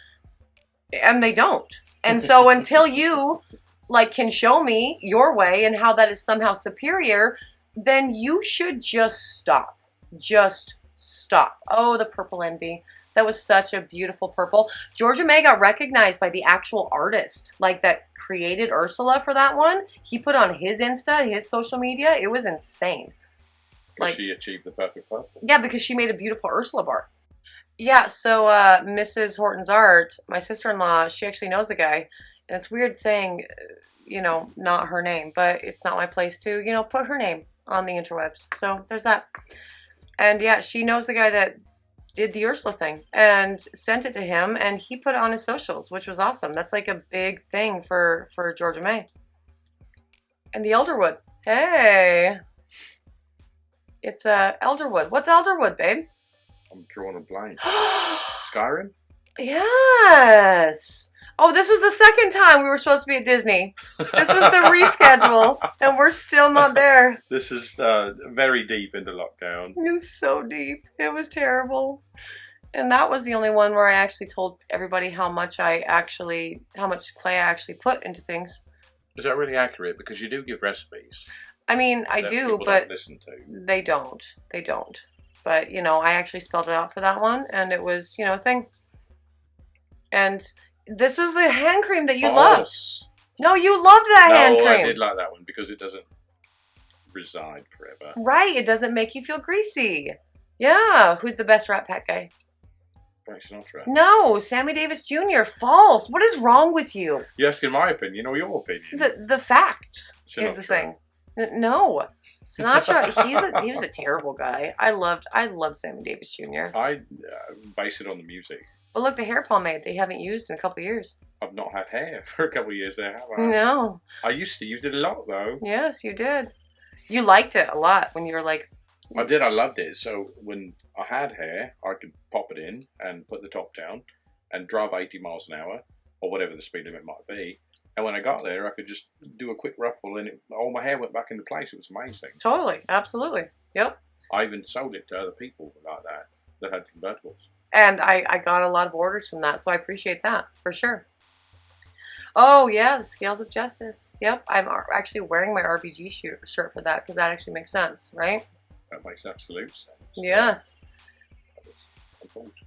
and they don't. And so until you like can show me your way and how that is somehow superior, then you should just stop. Just stop. Oh, the purple envy. That was such a beautiful purple. Georgia May got recognized by the actual artist, like that created Ursula for that one. He put on his Insta, his social media. It was insane. Because Like, she achieved the perfect purple. yeah, because she made a beautiful Ursula bar. Yeah, so Mrs. Horton's art, my sister-in-law, she actually knows a guy. And it's weird saying, you know, not her name, but it's not my place to, you know, put her name on the interwebs. So there's that. And yeah, she knows the guy that did the Ursula thing and sent it to him, and he put it on his socials, which was awesome. That's like a big thing for Georgia May. And the Elderwood. Hey. It's Elderwood. What's Elderwood, babe? I'm drawing a blank. Skyrim? Yes. Oh, this was the second time we were supposed to be at Disney. This was the reschedule, and we're still not there. This is very deep into lockdown. It's so deep. It was terrible. And that was the only one where I actually told everybody how much clay I actually put into things. Is that really accurate? Because you do give recipes. I mean, I that do, people but don't listen to. they don't. They don't. But, you know, I actually spelled it out for that one, and it was, you know, a thing. And this was the hand cream that you loved. No, you loved that hand cream. I did like that one because it doesn't reside forever. Right, it doesn't make you feel greasy. Yeah, who's the best Rat Pack guy? Frank Sinatra. No, Sammy Davis Jr. False. What is wrong with you? You're asking my opinion or your opinion? The facts is Sinatra. the thing. No, Sinatra. He was a terrible guy. I loved Sammy Davis Jr. I base it on the music. But look, the hair pomade they haven't used in a couple of years. I've not had hair for a couple of years there, have I? No. I used to use it a lot though. Yes, you did. You liked it a lot when you were like. I did. I loved it. So when I had hair, I could pop it in and put the top down and drive 80 miles an hour or whatever the speed limit might be. And when I got there, I could just do a quick ruffle and all my hair went back into place. It was amazing. Totally, absolutely, yep. I even sold it to other people like that had convertibles. And I got a lot of orders from that, so I appreciate that for sure. Oh yeah, the Scales of Justice. Yep, I'm actually wearing my RBG shirt for that because that actually makes sense, right? That makes absolute sense. Yes.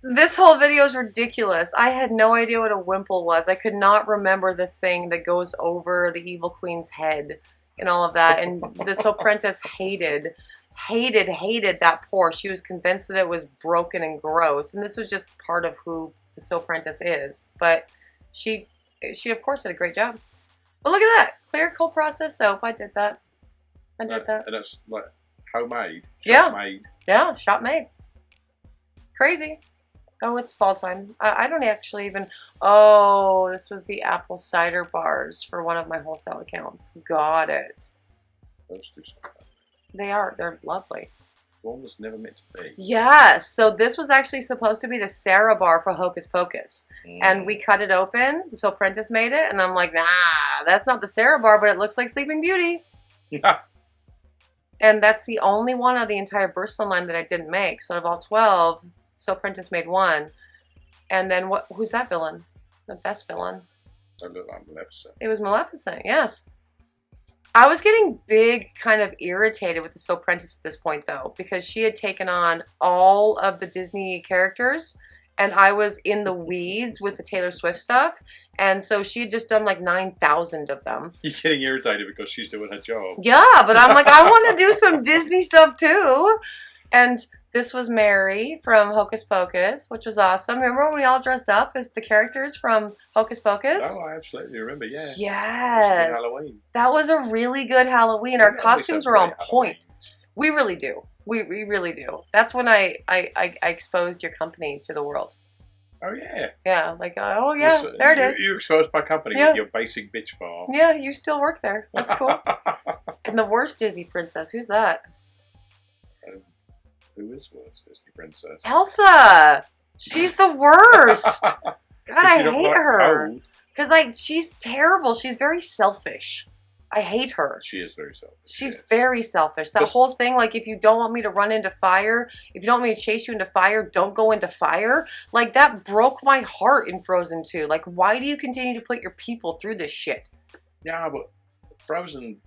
This whole video is ridiculous. I had no idea what a wimple was. I could not remember the thing that goes over the evil queen's head and all of that. And this apprentice hated that pour. She was convinced that it was broken and gross. And this was just part of who the soap apprentice is. But she of course did a great job. But look at that. Clear cold process soap. I did that. I did that. And it's like homemade. Yeah. Shop made. Yeah, shop made. It's crazy. Oh, it's fall time. I don't actually even... Oh, this was the apple cider bars for one of my wholesale accounts. Got it. Those two stuff. They are. They're lovely. One was never meant to be. Yes. So this was actually supposed to be the Sarah bar for Hocus Pocus. And we cut it open. The Soap Apprentice made it. And I'm like, nah, that's not the Sarah bar, but it looks like Sleeping Beauty. And that's the only one of the entire Burstone line that I didn't make. So out of all 12, Soap Apprentice made one. And then who's that villain? The best villain. That looked like Maleficent. It was Maleficent, yes. I was getting kind of irritated with the Soap Apprentice at this point, though, because she had taken on all of the Disney characters and I was in the weeds with the Taylor Swift stuff. And so she had just done like 9,000 of them. You're getting irritated because she's doing her job. Yeah, but I'm like, I want to do some Disney stuff too. And this was Mary from Hocus Pocus, which was awesome. Remember when we all dressed up as the characters from Hocus Pocus? Oh, I absolutely remember, yeah. Yes. Halloween. That was a really good Halloween. Our costumes were on point. We really do. We really do. That's when I exposed your company to the world. Oh, yeah. Yeah, like, oh, yeah, there it is. You exposed my company with your basic bitch bar. Yeah, you still work there. That's cool. And the worst Disney princess, who's that? Who is worst Disney princess? Elsa! She's the worst! God, I hate her. Because she's terrible. She's very selfish. I hate her. She is very selfish. She's very selfish. That whole thing, like, if you don't want me to run into fire, if you don't want me to chase you into fire, don't go into fire. Like, that broke my heart in Frozen 2. Like, why do you continue to put your people through this shit? Yeah, but Frozen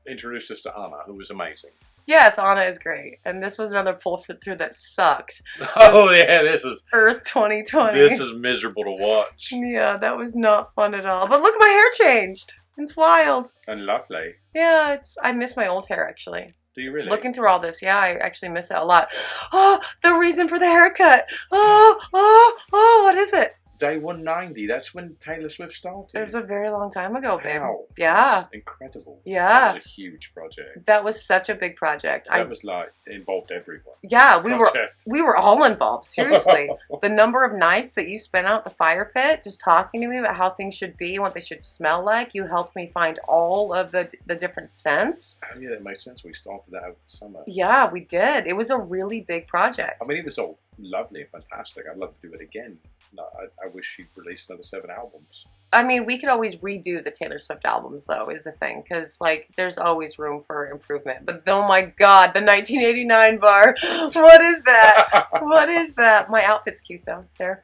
introduced us to Anna, who was amazing. Yes, Anna is great. And this was another pull through that sucked. Oh, yeah, this is... Earth 2020. This is miserable to watch. Yeah, that was not fun at all. But look, my hair changed. It's wild. And lovely. Yeah, I miss my old hair, actually. Do you really? Looking through all this, yeah, I actually miss it a lot. Oh, the reason for the haircut. Oh, what is it? Day 190, that's when Taylor Swift started. It was a very long time ago, babe. Wow. Yeah. That's incredible. Yeah. That was a huge project. That was such a big project. That was like, it involved everyone. Yeah, we were all involved, seriously. The number of nights that you spent out at the fire pit just talking to me about how things should be and what they should smell like. You helped me find all of the different scents. Oh, yeah, that makes sense. We started that over the summer. Yeah, we did. It was a really big project. I mean, it was all lovely and fantastic. I'd love to do it again. I wish she'd release another 7 albums. I mean, we could always redo the Taylor Swift albums, though, is the thing. Because, like, there's always room for improvement. But, oh my God, the 1989 bar. What is that? What is that? My outfit's cute, though. There.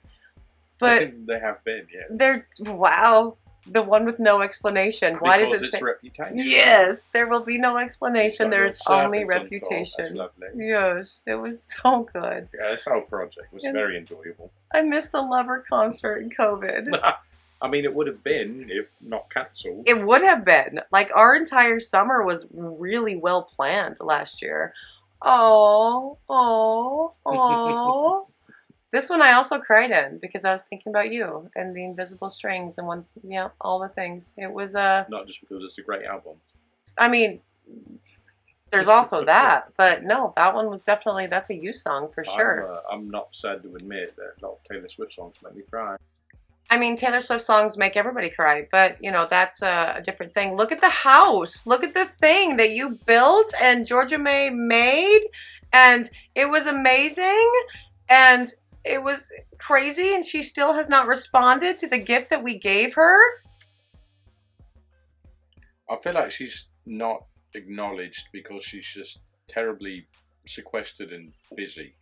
But they have been, yeah. They're, wow. The one with no explanation. Why does it say? It's reputation. Yes, there will be no explanation. There's only reputation. That's lovely. Yes, it was so good. Yeah, this whole project was very enjoyable. I missed the Lover concert in COVID. I mean, it would have been if not cancelled. It would have been. Like, our entire summer was really well planned last year. Oh. This one I also cried in because I was thinking about you and the invisible strings and all the things. It was not just because it's a great album. I mean, there's also that, but no, that one was definitely, that's a you song for sure. I'm not sad to admit that a lot of Taylor Swift songs make me cry. I mean, Taylor Swift songs make everybody cry, but you know, that's a different thing. Look at the house. Look at the thing that you built and Georgia May made, and it was amazing. And it was crazy, and she still has not responded to the gift that we gave her. I feel like she's not acknowledged because she's just terribly sequestered and busy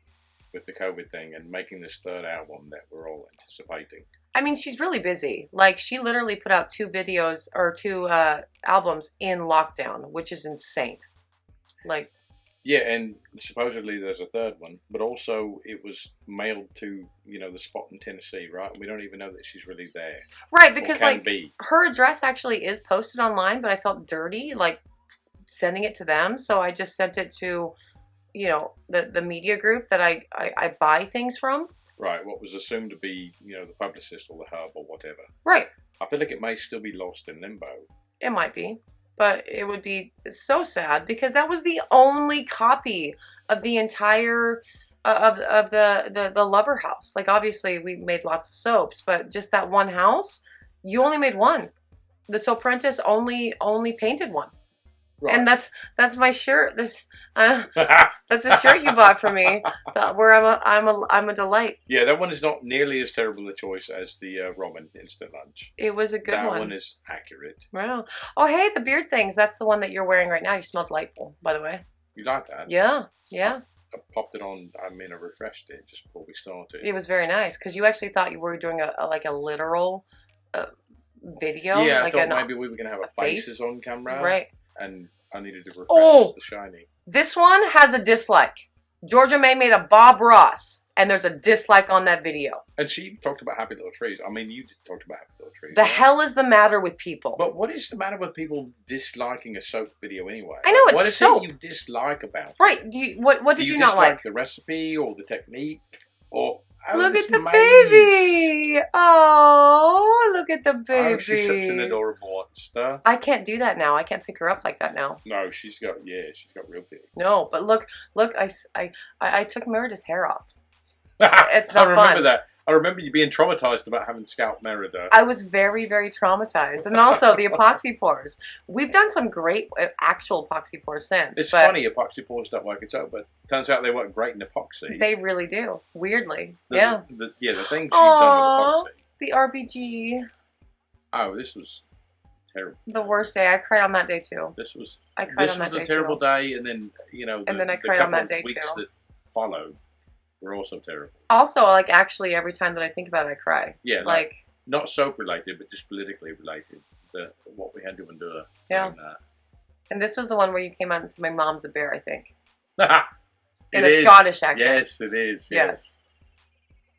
with the COVID thing and making this 3rd album that we're all anticipating. I mean, she's really busy. Like, she literally put out 2 videos or 2 albums in lockdown, which is insane. Like, yeah, and supposedly there's a 3rd one, but also it was mailed to, the spot in Tennessee, right? And we don't even know that she's really there. Right, because her address actually is posted online, but I felt dirty, like, sending it to them. So I just sent it to, the media group that I buy things from. Right, what was assumed to be, the publicist or the hub or whatever. Right. I feel like it may still be lost in limbo. It might be. But it would be so sad because that was the only copy of the entire of the Lover house. Like, obviously we made lots of soaps, but just that one house, you only made one. The Soap Apprentice only painted one. Right. And that's my shirt. That's a shirt you bought for me. Where I'm a delight. Yeah, that one is not nearly as terrible a choice as the Robin Instant Lunch. It was a good one. That one is accurate. Wow. Oh, hey, the beard things. That's the one that you're wearing right now. You smell delightful, by the way. You like that? Yeah. I popped it on. I refreshed it just before we started. It was very nice because you actually thought you were doing a literal video. Yeah, like I thought maybe we were gonna have a faces on camera. Right. And I needed to refresh the shiny. This one has a dislike. Georgia May made a Bob Ross. and there's a dislike on that video. And she talked about happy little trees. I mean, you talked about happy little trees. The right? hell is the matter with people? But what is the matter with people disliking a soap video anyway? I know, it's what is soap. it you dislike about it? Right. What did you not dislike like? the recipe or the technique? Or Look this at the maze? baby. Oh, look at the baby. Oh, she's such an adorable monster. I can't do that now. I can't pick her up like that now. No, she's got real big. No, but look, I took Merida's hair off. It's not I remember fun. that. I remember you being traumatized about having scalp Merida. I was very, very traumatized. And also the epoxy pores. We've done some great actual epoxy pores since. It's but funny, epoxy pores don't work itself, but turns out they work great in epoxy. They really do. Weirdly. The things you've done Aww. with epoxy. The RBG. Oh, this was terrible. The worst day. I cried on that day too. I cried on that day too. This was a terrible day, and then, and then I cried on that day weeks too. that followed were also terrible. Also, like, actually, every time that I think about it, I cry. Yeah, like not soap related, but just politically related. What we had to endure. Yeah. And this was the one where you came out and said, "My mom's a bear," I think. In a Scottish accent. Yes, it is. Yes.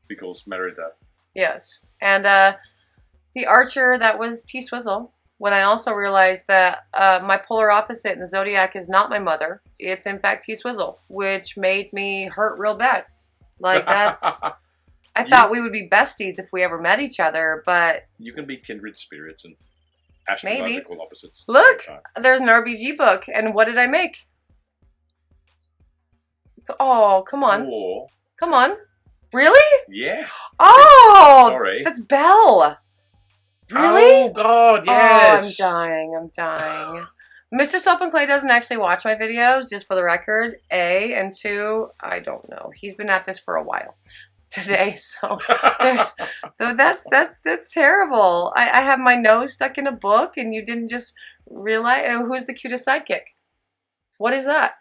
Because Merida. Yes. And the archer, that was T-Swizzle. When I also realized that my polar opposite in the zodiac is not my mother. It's, in fact, T-Swizzle, which made me hurt real bad. Like, that's... I thought we would be besties if we ever met each other, but... You can be kindred spirits and astrological opposites. Look, there's an RBG book, and what did I make? Oh, come on. Or, come on. Really? Yeah. Oh! Sorry. That's Belle. Really? Oh, God, yes. Oh, I'm dying. Mr. Soap and Clay doesn't actually watch my videos, just for the record. A, and two, I don't know. He's been at this for a while today, so that's terrible. I have my nose stuck in a book, and you didn't just realize who's the cutest sidekick. What is that?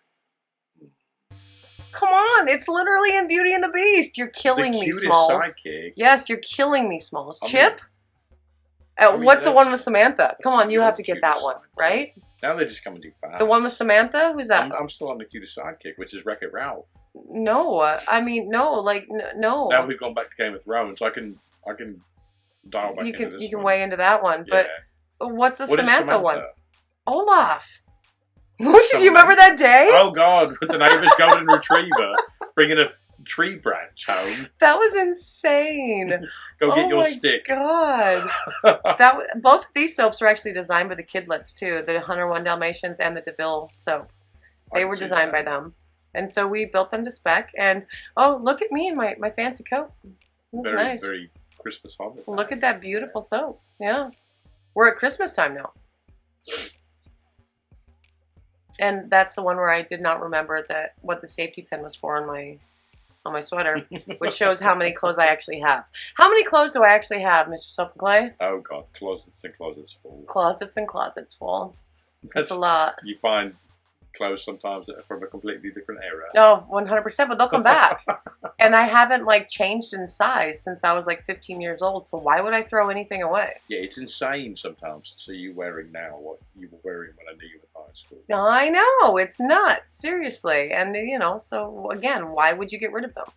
Come on, it's literally in Beauty and the Beast. You're killing me, Smalls. Sidekick. Yes, you're killing me, Smalls. Chip? What's the one with Samantha? Come on, you have to get that one, right? Now they just come and do fast. The one with Samantha? Who's that? I'm still on the cutest sidekick, which is Wreck-It Ralph. No, I mean, no, like, no. Now we've gone back to Game of Thrones. I can dial back into this. You can weigh into that one, yeah. But what's the What Samantha one? Olaf. Did you remember that day? Oh God, with the neighbour's golden retriever bringing a tree branch home. That was insane. Go get your stick. God. Both of these soaps were actually designed by the kidlets too, the 101 Dalmatians and the DeVille soap. They were designed by them. And so we built them to spec. And oh, look at me in my fancy coat. It's nice. Very Christmas holiday. Look at that beautiful soap. Yeah. We're at Christmas time now. And that's the one where I did not remember what the safety pin was for on my sweater, which shows how many clothes I actually have. How many clothes do I actually have, Mr. Soap and Clay? Oh God, closets and closets full. Closets and closets full. That's a lot. You find clothes sometimes that are from a completely different era. Oh, 100%, but they'll come back. And I haven't like changed in size since I was like 15 years old, so why would I throw anything away? Yeah, it's insane sometimes to see you wearing now what you were wearing when I knew you were in high school. I know, it's nuts, seriously. And you know, so again, why would you get rid of them?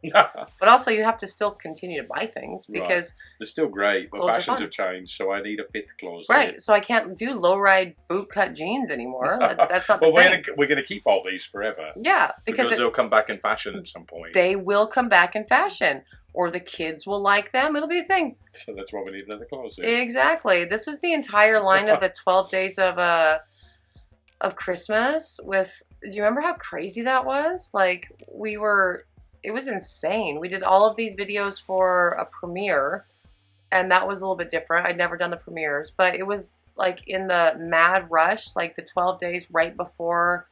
But also, you have to still continue to buy things because they're still great. The fashions have changed, so I need a fifth closet. Right, so I can't do low-ride boot-cut jeans anymore. That's not the thing. Well, we're going to keep all these forever. Yeah, because they'll come back in fashion at some point. They will come back in fashion, or the kids will like them. It'll be a thing. So that's why we need another closet. Exactly. This was the entire line of the 12 days of Christmas. With, do you remember how crazy that was? Like it was insane. We did all of these videos for a premiere, and that was a little bit different. I'd never done the premieres, but it was like in the mad rush, like the 12 days right before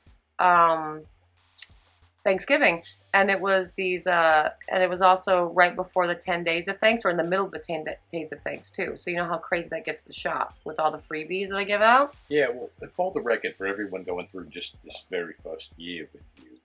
Thanksgiving. And it was and it was also right before the 10 days of thanks, or in the middle of the 10 days of thanks too. So you know how crazy that gets the shop with all the freebies that I give out? Yeah, well, for the record, for everyone going through just this very first year with you,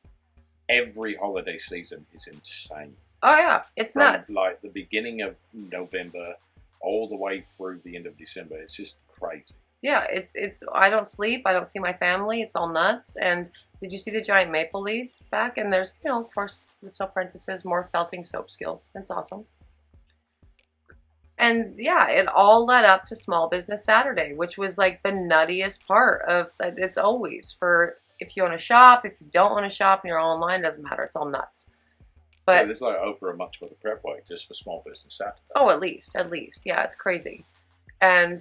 every holiday season is insane. Oh yeah, it's nuts. Like the beginning of November all the way through the end of December. It's just crazy. Yeah, it's I don't sleep. I don't see my family. It's all nuts. And Did you see the giant maple leaves back? And there's, you know, of course, the soap apprentices, more felting soap skills. It's awesome. And yeah, it all led up to Small Business Saturday, which was like the nuttiest part of it's always for if you own a shop, if you don't own a shop and you're all online, it doesn't matter. It's all nuts. But yeah, there's like over a month's worth of prep work just for Small Business Saturday. Oh, at least. Yeah, it's crazy. And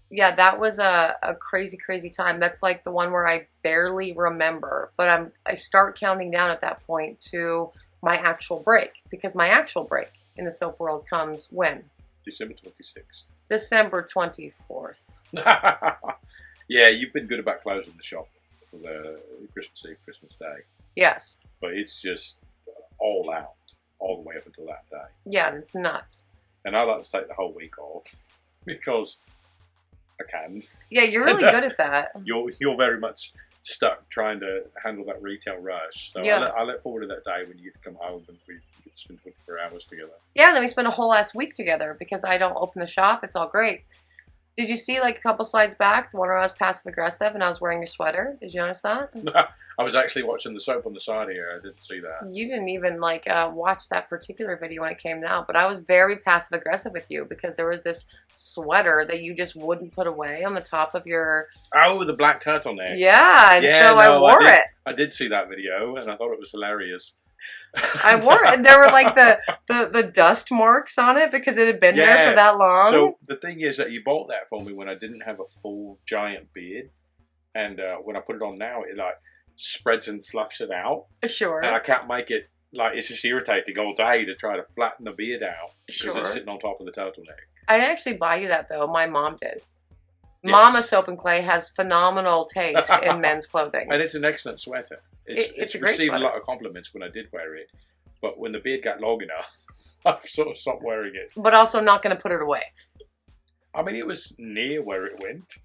yeah, that was a crazy, crazy time. That's like the one where I barely remember, but I start counting down at that point to my actual break, because my actual break in the soap world comes when? December 26th. December 24th. Yeah, you've been good about closing the shop for the Christmas Eve, Christmas Day. Yes. But it's just all out, all the way up until that day. Yeah, it's nuts. And I like to take the whole week off because I can. Yeah, you're really good at that. You're very much stuck trying to handle that retail rush. So yes. I look forward to that day when you come home and we get to spend 24 hours together. Yeah, and then we spend a whole last week together because I don't open the shop. It's all great. Did you see like a couple slides back, the one where I was passive aggressive and I was wearing your sweater? Did you notice that? I was actually watching the soap on the side here. I didn't see that. You didn't even like watch that particular video when it came out, but I was very passive aggressive with you because there was this sweater that you just wouldn't put away on the top of your... Oh, the black turtleneck. Yeah, and so I wore it. I did see that video and I thought it was hilarious. I wore it, and there were like the dust marks on it because it had been there for that long. So the thing is that you bought that for me when I didn't have a full giant beard, and when I put it on now, it like spreads and fluffs it out. Sure. And I can't make it like it's just irritating all day to try to flatten the beard out because it's sitting on top of the turtleneck. I didn't actually buy you that though. My mom did. Yes. Mama Soap and Clay has phenomenal taste in men's clothing. And it's an excellent sweater. It's a great received sweater. a lot of compliments when I did wear it. But when the beard got long enough, I've sort of stopped wearing it. But also not going to put it away. I mean, it was near where it went.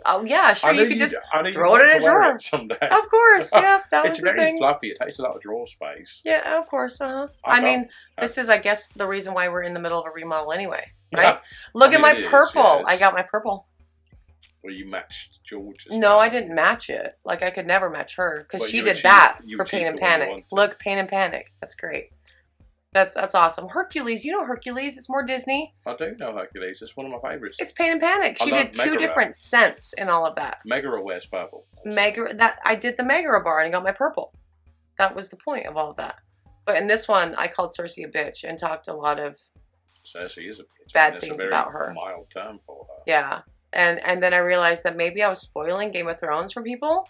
Oh, yeah, sure. You could just throw it in a drawer. Someday. Of course, yeah. That was it's the very thing. fluffy. It takes a lot of drawer space. Yeah, of course. I mean, this is, I guess, the reason why we're in the middle of a remodel anyway. Right? Yeah. Look at my purple. Yes. I got my purple. Well, you matched George's. No, I didn't match it. Like, I could never match her because she did achieved- that you for achieved Pain and the one you Panic. wanted. Look, Pain and Panic. That's great. That's awesome. Hercules, you know Hercules. It's more Disney. I do know Hercules. It's one of my favourites. It's Pain and Panic. She did two different scents in all of that. Megara wears purple. I did the Megara bar and I got my purple. That was the point of all of that. But in this one, I called Cersei a bitch and talked a lot of Cersei is a bitch. bad things about her. Mild term for her. Yeah. And then I realized that maybe I was spoiling Game of Thrones for people.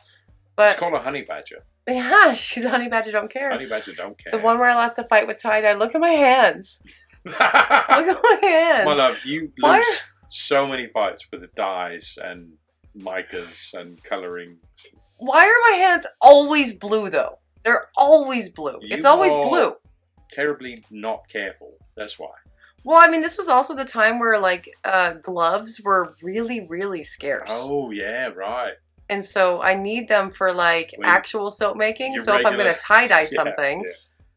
But It's called a honey badger. yeah, she's a honey badger, don't care. Honey badger don't care. The one where I lost a fight with tie-dye. Look at my hands. Look at my hands. My love, you lose so many fights with the dyes and micas and colouring. Why are my hands always blue, though? They're always blue. It's always blue. Terribly not careful. That's why. Well, I mean, this was also the time where, like, gloves were really, really scarce. Oh, yeah, right. And so I need them for, like, actual soap making. So if I'm going to tie-dye something,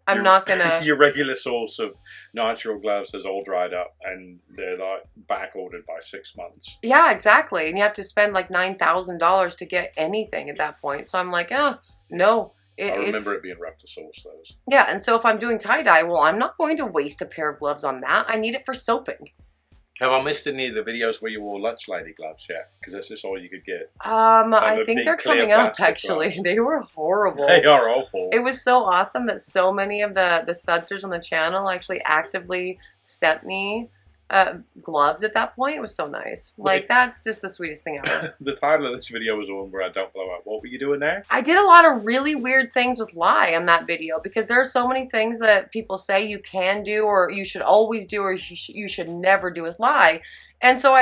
I'm not going to... Your regular source of natural gloves has all dried up and they're, like, back-ordered by 6 months. Yeah, exactly. And you have to spend, like, $9,000 to get anything at that point. So I'm like, oh, no. I remember it being rough to source those. Yeah, and so if I'm doing tie-dye, well, I'm not going to waste a pair of gloves on that. I need it for soaping. Have I missed any of the videos where you wore lunch lady gloves yet? Because that's just all you could get. I think they're coming up, actually. Gloves. They were horrible. They are awful. It was so awesome that so many of the sudsers on the channel actually actively sent me gloves at that point. It was so nice. Like, that's just the sweetest thing ever. The title of this video was the one where I don't blow up. What were you doing there? I did a lot of really weird things with lye on that video because there are so many things that people say you can do or you should always do or you should never do with lye. And so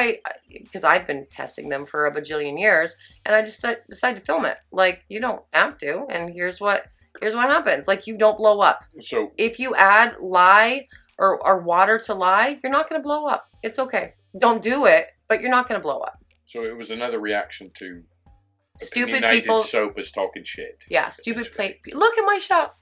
because I've been testing them for a bajillion years, and I just decided to film it. Like, you don't have to, and here's what happens. Like, you don't blow up. So if you add lye or water to lye, you're not going to blow up. It's okay. Don't do it, but you're not going to blow up. So it was another reaction to stupid people. Soap is talking shit. Yeah, stupid people. Look at my shop.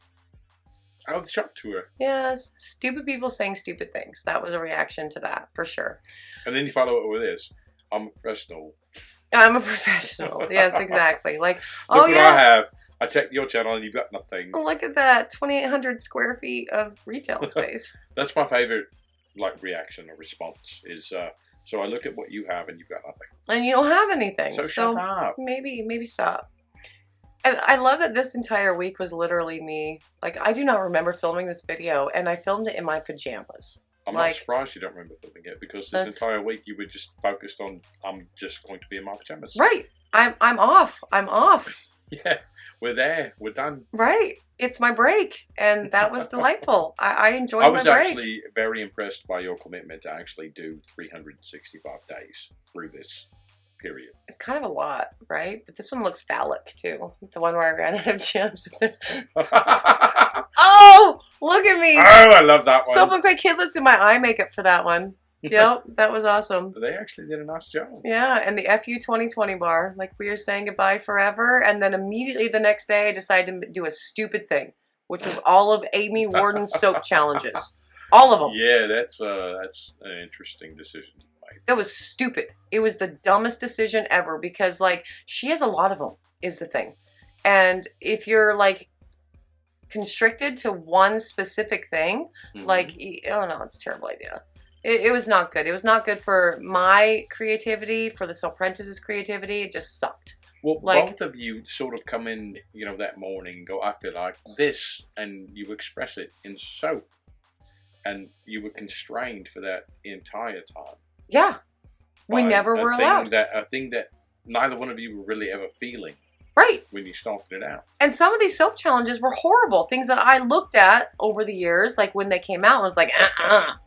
Oh, the shop tour. Yes, stupid people saying stupid things. That was a reaction to that, for sure. And then you follow it with this. I'm a professional. I'm a professional. Yes, exactly. Like, oh Look what I yeah, have. I checked your channel and you've got nothing. look at that, 2,800 square feet of retail space. That's my favorite, like, reaction or response is, so I look at what you have and you've got nothing. And you don't have anything. So shut up. Maybe stop. And I love that this entire week was literally me. Like, I do not remember filming this video, and I filmed it in my pajamas. I'm not surprised you don't remember filming it, because this entire week you were just focused on, I'm just going to be in my pajamas. Right. I'm off. I'm off. Yeah, we're there. We're done. Right. It's my break, and that was delightful. I enjoyed my break. I was actually very impressed by your commitment to actually do 365 days through this period. It's kind of a lot, right? But this one looks phallic too. The one where I ran out of gems. Oh, look at me! Oh, I love that one. Soap and Clay Kidlets in my eye makeup for that one. Yep, that was awesome. They actually did a nice job. Yeah, and the FU 2020 bar, like we were saying goodbye forever, and then immediately the next day I decided to do a stupid thing, which was all of Amy Warden's soap challenges. All of them. Yeah, that's an interesting decision to make. That was stupid. It was the dumbest decision ever, because like she has a lot of them is the thing. And if you're like constricted to one specific thing, like, oh no, it's a terrible idea. It was not good. It was not good for my creativity, for the Apprentice's creativity. It just sucked. Well, like, both of you sort of come in, you know, that morning and go, I feel like this, and you express it in soap. And you were constrained for that entire time. Yeah. We never were allowed. A thing that neither one of you were really ever feeling. Right. When you started it out. And some of these soap challenges were horrible. Things that I looked at over the years, like when they came out, and was like,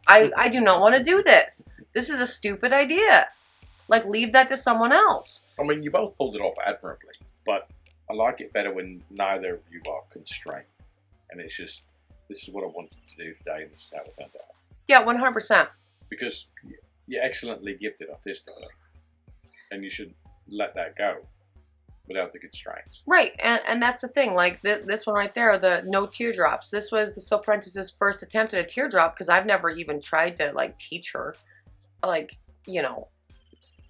I do not want to do this. This is a stupid idea. Like, leave that to someone else. I mean, you both pulled it off admirably, but I like it better when neither of you are constrained. And it's just, this is what I wanted to do today, and this is how it turned out. Yeah, 100%. Because you're excellently gifted artistically, and you should let that go without the constraints. Right, and that's the thing. Like this one right there, the no teardrops. This was the Soap Apprentice's first attempt at a teardrop, because I've never even tried to like teach her, like, you know,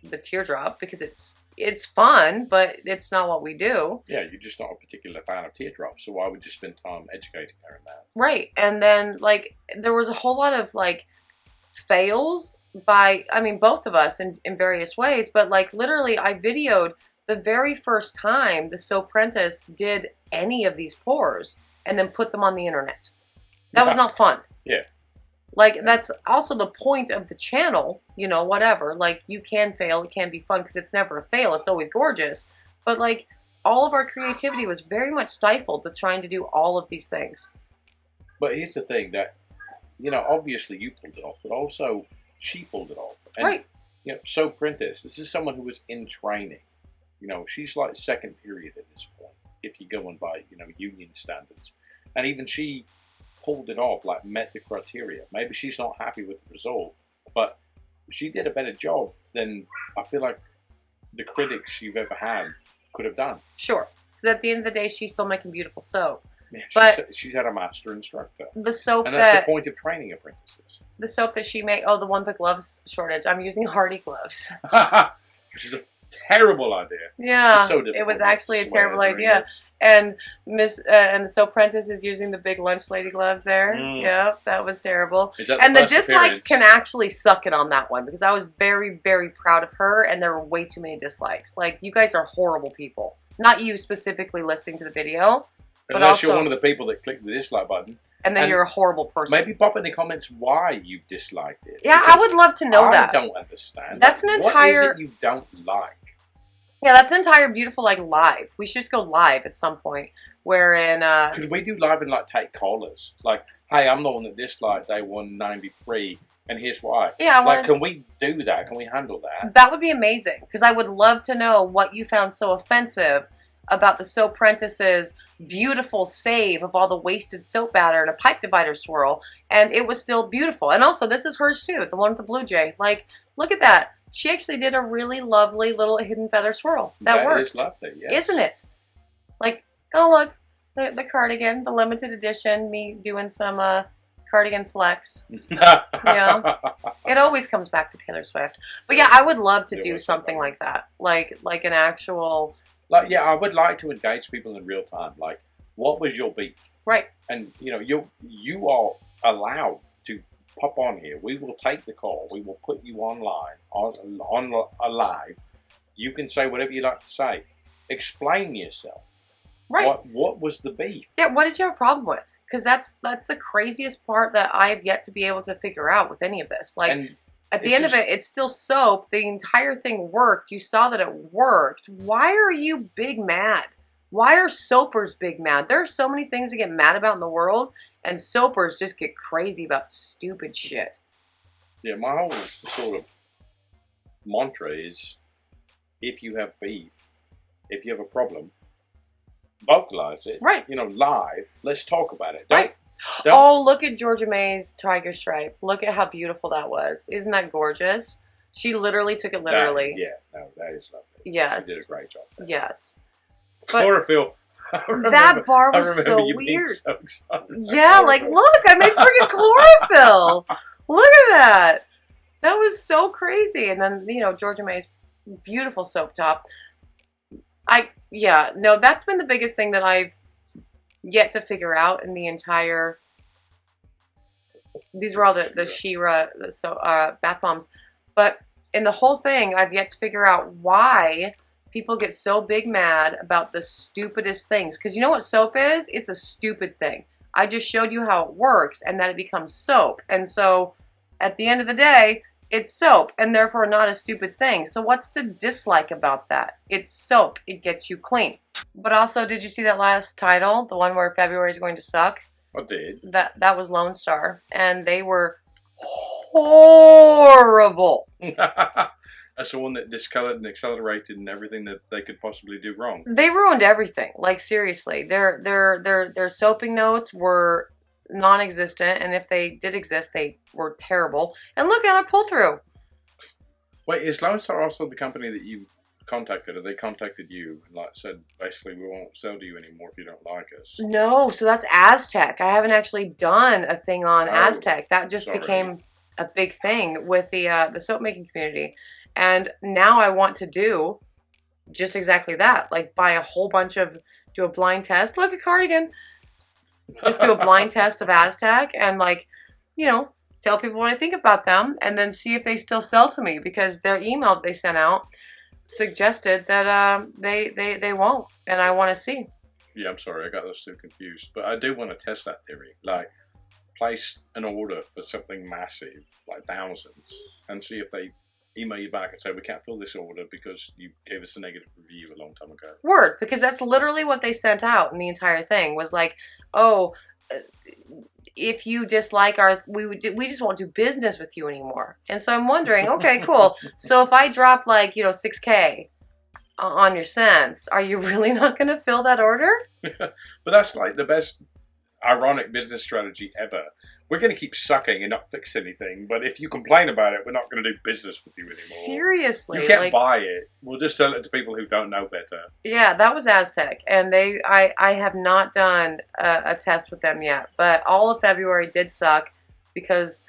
the teardrop, because it's fun, but it's not what we do. Yeah, you're just not a particular fan of teardrops, so why would you spend time educating her in that? Right, and then like there was a whole lot of like fails by, I mean, both of us in various ways, but like literally I videoed the very first time the Soap Apprentice did any of these pours and then put them on the internet. That was not fun. Yeah. Like, that's also the point of the channel, you know, whatever. Like, you can fail, it can be fun, because it's never a fail, it's always gorgeous. But like, all of our creativity was very much stifled with trying to do all of these things. But here's the thing, that, you know, obviously you pulled it off, but also she pulled it off. And, right. You know, Soap Apprentice, this is someone who was in training. You know, she's like second period at this point, if you're going by, you know, union standards. And even she pulled it off, like met the criteria. Maybe she's not happy with the result, but she did a better job than I feel like the critics you've ever had could have done. Sure. Because at the end of the day, she's still making beautiful soap. Yeah, but she's had a master instructor. The soap, and that's the point of training apprentices. The soap that she made, oh, the one with the gloves shortage. I'm using Hardy gloves. Which is a terrible idea. Yeah, it's so difficult. It was actually a terrible idea. And and the Soap Apprentice is using the big lunch lady gloves there. Yeah, that was terrible. And the dislikes can actually suck it on that one, because I was very, very proud of her, and there were way too many dislikes. Like, you guys are horrible people. Not you specifically listening to the video, but unless also, you're one of the people that clicked the dislike button. And then you're a horrible person. Maybe pop in the comments why you disliked it. Yeah, I would love to know that. I don't understand. That's an entire... What is it you don't like? Yeah, that's an entire beautiful, like, live. We should just go live at some point. Wherein, could we do live and, like, take callers? Like, hey, I'm the one that disliked day 193, and here's why. Yeah, like, can we do that? Can we handle that? That would be amazing, because I would love to know what you found so offensive about the Soap Apprentice's beautiful save of all the wasted soap batter and a pipe divider swirl, and it was still beautiful. And also, this is hers too, the one with the blue jay. Like, look at that. She actually did a really lovely little hidden feather swirl. That worked. Is lovely, yes. Isn't it? Like, oh look, the cardigan, the limited edition, me doing some Cardigan flex. Yeah. It always comes back to Taylor Swift. But yeah, I would love to do something like that. Like an actual... Like, yeah, I would like to engage people in real time. Like, what was your beef? Right. And, you know, you are allowed to pop on here. We will take the call. We will put you online, on live. You can say whatever you like to say. Explain yourself. Right. What was the beef? Yeah, what did you have a problem with? Because that's the craziest part that I have yet to be able to figure out with any of this. Like, and at the end of it, it's still soap. The entire thing worked. You saw that it worked. Why are you big mad? Why are soapers big mad? There are so many things to get mad about in the world, and soapers just get crazy about stupid shit. Yeah, my whole sort of mantra is, if you have beef, if you have a problem, vocalize it. Right. You know, live. Let's talk about it. Right. Oh, look at Georgia May's tiger stripe. Look at how beautiful that was. Isn't that gorgeous? She literally took it literally. That is lovely. Yes. She did a great job there. Yes. Chlorophyll. That bar was so weird. So excited. Yeah, like, look, I made freaking chlorophyll. Look at that. That was so crazy. And then, you know, Georgia May's beautiful soap top. That's been the biggest thing that I've yet to figure out in the entire... These were all the Shira bath bombs. But in the whole thing, I've yet to figure out why people get so big mad about the stupidest things. Because you know what soap is? It's a stupid thing. I just showed you how it works and that it becomes soap. And so at the end of the day, it's soap and therefore not a stupid thing. So what's to dislike about that? It's soap. It gets you clean. But also, did you see that last title? The one where February is going to suck? I did. That was Lone Star. And they were horrible. That's the one that discolored and accelerated and everything that they could possibly do wrong. They ruined everything. Like, seriously. Their soaping notes were non-existent, and if they did exist, they were terrible. And look at a pull-through. Wait, is Lone Star also the company that you contacted, or they contacted you and like said, basically, we won't sell to you anymore if you don't like us? No, so that's Aztec. I haven't actually done a thing on Aztec. That just became a big thing with the soap making community. And now I want to do just exactly that. Like, buy a whole bunch of, do a blind test. Look at Cardigan. Just do a blind test of Aztec and, like, you know, tell people what I think about them and then see if they still sell to me, because their email that they sent out suggested that they won't, and I want to see. Yeah, I'm sorry, I got those two confused. But I do want to test that theory. Like, place an order for something massive, like thousands, and see if they email you back and say, we can't fill this order because you gave us a negative review a long time ago. Word, because that's literally what they sent out in the entire thing, was like, oh, if you dislike our, we just won't do business with you anymore. And so I'm wondering, okay, cool. So if I drop, like, you know, $6K on your cents, are you really not going to fill that order? But that's like the best ironic business strategy ever. We're going to keep sucking and not fix anything, but if you complain about it, we're not going to do business with you anymore. Seriously. You can't buy it. We'll just sell it to people who don't know better. Yeah, that was Aztec, and I have not done a test with them yet, but all of February did suck because,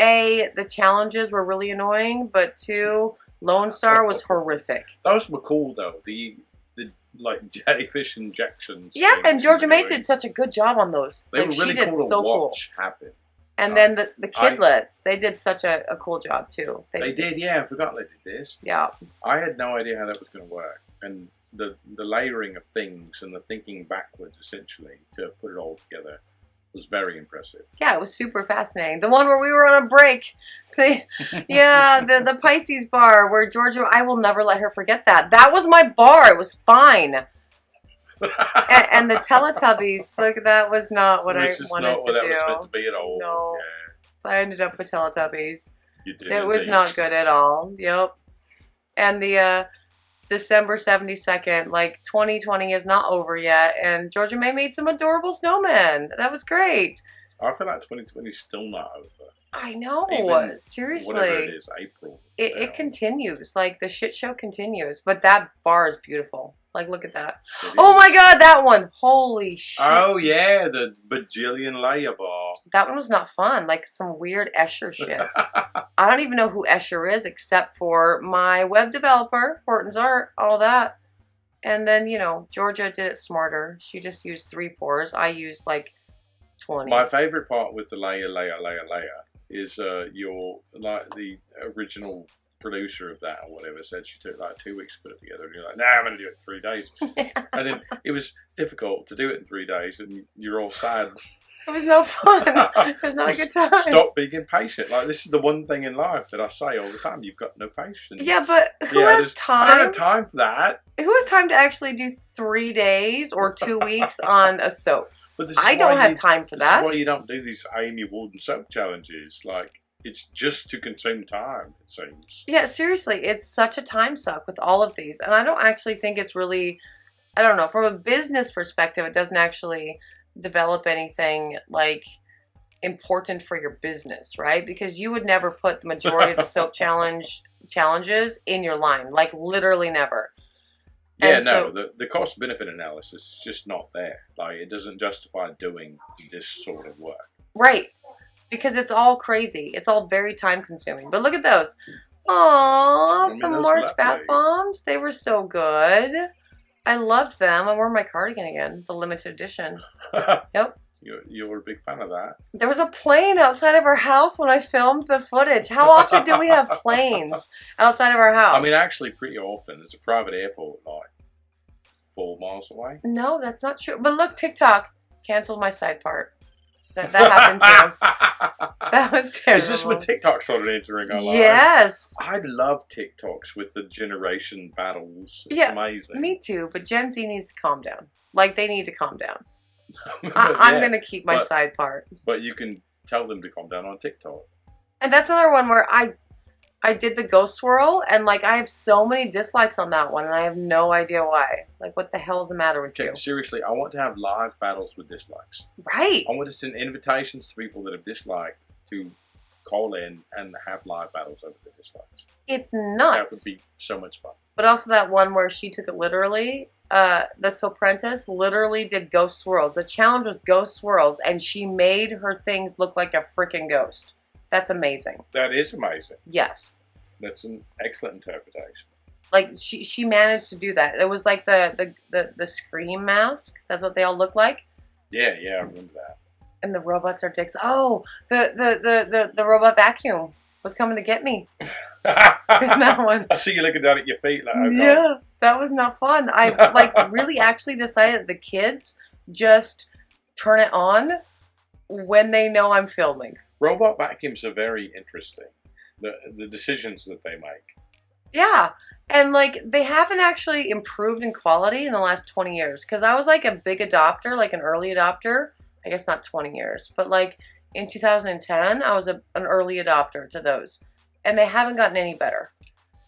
A, the challenges were really annoying, but 2, Lone Star was horrific. Those were cool, though. The like jellyfish injections. Yeah, and Georgia May did such a good job on those. They were really cool to watch happen. And then the kidlets, they did such a cool job too. They did, yeah. I forgot they did this. Yeah. I had no idea how that was going to work. And the layering of things and the thinking backwards, essentially, to put it all together was very impressive. Yeah, it was super fascinating. The one where we were on a break. The Pisces bar where Georgia, I will never let her forget that. That was my bar. It was fine. and the Teletubbies, look, that was not what I wanted to do. That was meant to be at all. No. Yeah. I ended up with Teletubbies. You did. It was not good at all. Yep. And the December 72nd, like 2020 is not over yet, and Georgia May made some adorable snowmen. That was great. I feel like 2020 is still not over. I know. Even seriously. Whatever it is, April. It continues. Like, the shit show continues. But that bar is beautiful. Like, look at that. Oh my god, that one. Holy shit. Oh yeah, the bajillion layer bar. That one was not fun. Like some weird Escher shit. I don't even know who Escher is except for my web developer, Horton's Art, all that. And then, you know, Georgia did it smarter. She just used 3 pours. I used like 20. My favorite part with the layer is like the original producer of that or whatever said she took like 2 weeks to put it together, and you're like, nah, I'm gonna do it in 3 days. And then it was difficult to do it in 3 days, and you're all sad. It was no fun. It was not a good time. Stop being impatient. Like, this is the one thing in life that I say all the time: you've got no patience. Yeah, but who has time? I don't have time for that. Who has time to actually do 3 days or 2 weeks on a soap? I don't have time for that. This is why you don't do these Amy Walden soap challenges. Like, it's just to consume time, it seems. Yeah, seriously, it's such a time suck with all of these. And I don't actually think it's really, I don't know, from a business perspective, it doesn't actually develop anything like important for your business, right? Because you would never put the majority of the soap challenges in your line, like literally never. Yeah, and no, the cost benefit analysis is just not there. Like, it doesn't justify doing this sort of work. Right. Because it's all crazy. It's all very time consuming. But look at those. Aww, the March bath bombs. They were so good. I loved them. I'm wearing my cardigan again, the limited edition. Yep. You were a big fan of that. There was a plane outside of our house when I filmed the footage. How often do we have planes outside of our house? I mean, actually, pretty often. There's a private airport like 4 miles away. No, that's not true. But look, TikTok canceled my side part. That happened too. That was terrible. Is this when TikTok started entering our lives? Yes. I love TikToks with the generation battles. It's amazing. Me too, but Gen Z needs to calm down. Like, they need to calm down. I'm going to keep my side part. But you can tell them to calm down on TikTok. And that's another one where I did the ghost swirl, and like I have so many dislikes on that one, and I have no idea why. Like, what the hell is the matter with you? Seriously, I want to have live battles with dislikes. Right. I want to send invitations to people that have disliked to call in and have live battles over the dislikes. It's nuts. That would be so much fun. But also that one where she took it literally. The apprentice literally did ghost swirls. The challenge was ghost swirls, and she made her things look like a freaking ghost. That's amazing. That is amazing. Yes. That's an excellent interpretation. Like, she managed to do that. It was like the Scream mask. That's what they all look like. Yeah, I remember that. And the robots are dicks. Oh, the robot vacuum was coming to get me. That one. I see you looking down at your feet. Like, oh, yeah, God. That was not fun. I like really actually decided that the kids just turn it on when they know I'm filming. Robot vacuums are very interesting. The decisions that they make. Yeah. And like, they haven't actually improved in quality in the last 20 years. Because I was like a big adopter, like an early adopter. I guess not 20 years. But like in 2010, I was an early adopter to those. And they haven't gotten any better.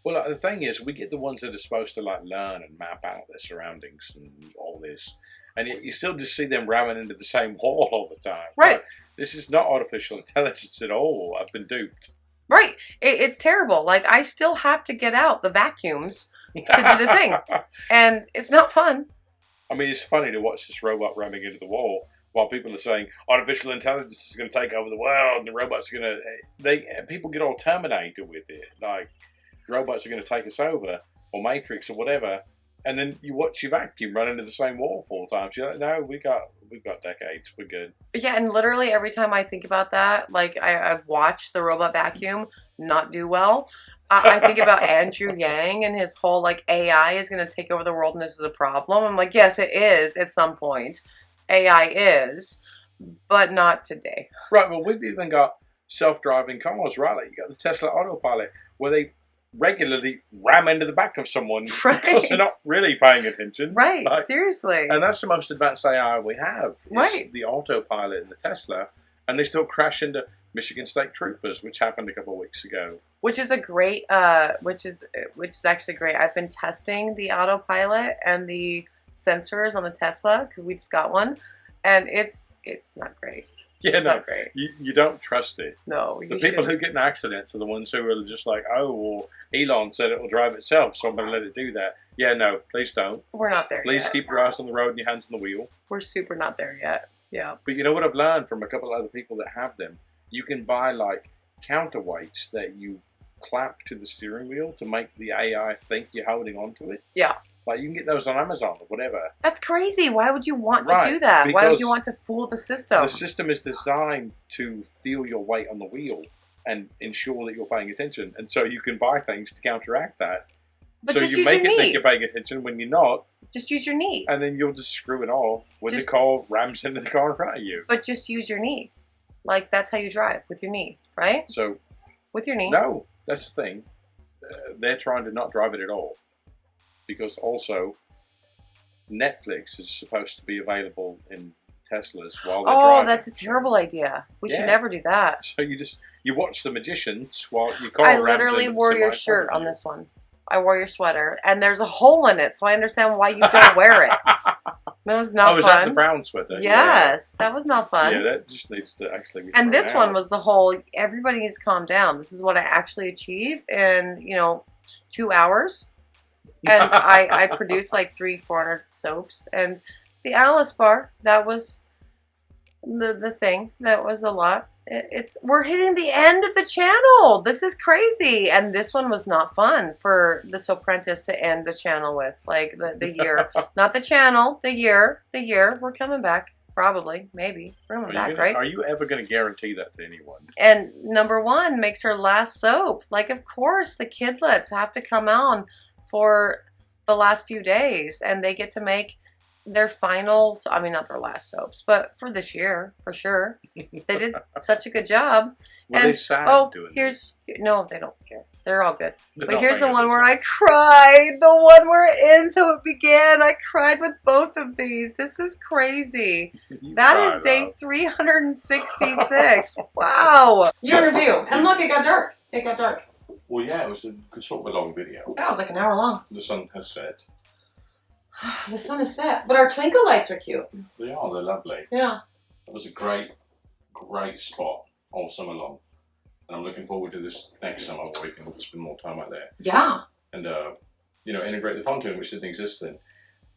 Well, the thing is, we get the ones that are supposed to like learn and map out their surroundings and all this. And yet you still just see them ramming into the same wall all the time. Right. Like, this is not artificial intelligence at all. I've been duped. Right. It's terrible. Like, I still have to get out the vacuums to do the thing. And it's not fun. I mean, it's funny to watch this robot ramming into the wall while people are saying artificial intelligence is going to take over the world and the robots are going to... People get all Terminator with it. Like, robots are going to take us over, or Matrix or whatever. And then you watch your vacuum run into the same wall 4 times. You're like, no, we've got decades. We're good. Yeah, and literally every time I think about that, like I've watched the robot vacuum not do well. I think about Andrew Yang and his whole like AI is going to take over the world and this is a problem. I'm like, yes, it is at some point. AI is, but not today. Right, well, we've even got self-driving cars, right? Like you got the Tesla Autopilot where they regularly ram into the back of someone because they're not really paying attention. Right, like, seriously. And that's the most advanced AI we have. Right. The autopilot, the Tesla, and they still crash into Michigan State Troopers, which happened a couple of weeks ago. Which is a great, which is actually great. I've been testing the autopilot and the sensors on the Tesla because we just got one, and it's not great. Yeah, it's not great. You don't trust it. No, the people who get in accidents are the ones who are just like, oh, well, Elon said it will drive itself, so I'm going to let it do that. Yeah, no, please don't. We're not there Please yet. Keep your eyes on the road and your hands on the wheel. We're super not there yet. Yeah. But you know what I've learned from a couple of other people that have them? You can buy like counterweights that you clamp to the steering wheel to make the AI think you're holding on to it. Yeah. Like you can get those on Amazon or whatever. That's crazy. Why would you want Right, to do that? Why would because you want to fool the system? The system is designed to feel your weight on the wheel and ensure that you're paying attention. And so you can buy things to counteract that. But So just you use make your it think knee. you're paying attention when you're not, Just use your knee. and then you'll just screw it off when the Just- car rams into the car in front of you. But just use your knee. Like, that's how you drive, with your knee, right? So, With your knee. no, that's the thing. They're trying to not drive it at all. Because also, Netflix is supposed to be available in Teslas while they're driving. That's a terrible idea. We should Yeah. never do that. So you watch The Magicians while your car I rams literally into the wore your semi shirt front on of you. this one. I wore your sweater, and there's a hole in it, so I understand why you don't wear it. That was not Oh, fun. is that the brown sweater? Yes, that was not fun. Yeah, that just needs to actually be And thrown this one out. was the whole, everybody needs to calm down. This is what I actually achieve in, 2 hours. And I produced like 300-400 soaps. And the Alice bar, that was the thing. That was a lot. We're hitting the end of the channel. This is crazy. And this one was not fun for the Soapprentice to end the channel with. Like the year. Not the channel, the year. The year. We're coming back. Probably. Maybe. We're coming back, right? Are you ever going to guarantee that to anyone? And number one makes her last soap. Like, of course, the kidlets have to come on for the last few days, and they get to make their final, I mean, not their last soaps, but for this year, for sure. They did such a good job. Were And, they sad doing this? No, they don't care. They're all good. They're But not here's the making one it where sad. I cried. The one where In So It Began. I cried with both of these. This is crazy. You That cried, is day though. 366. Wow. Your review. And look, it got dark. It got dark. Well, yeah, it was a sort of a long video. That was like an hour long. The sun has set. The sun is set. But our twinkle lights are cute. They are, they're lovely. Yeah. It was a great spot all summer long. And I'm looking forward to this next summer where we can spend more time out there. Yeah. And, integrate the pontoon, which didn't exist then.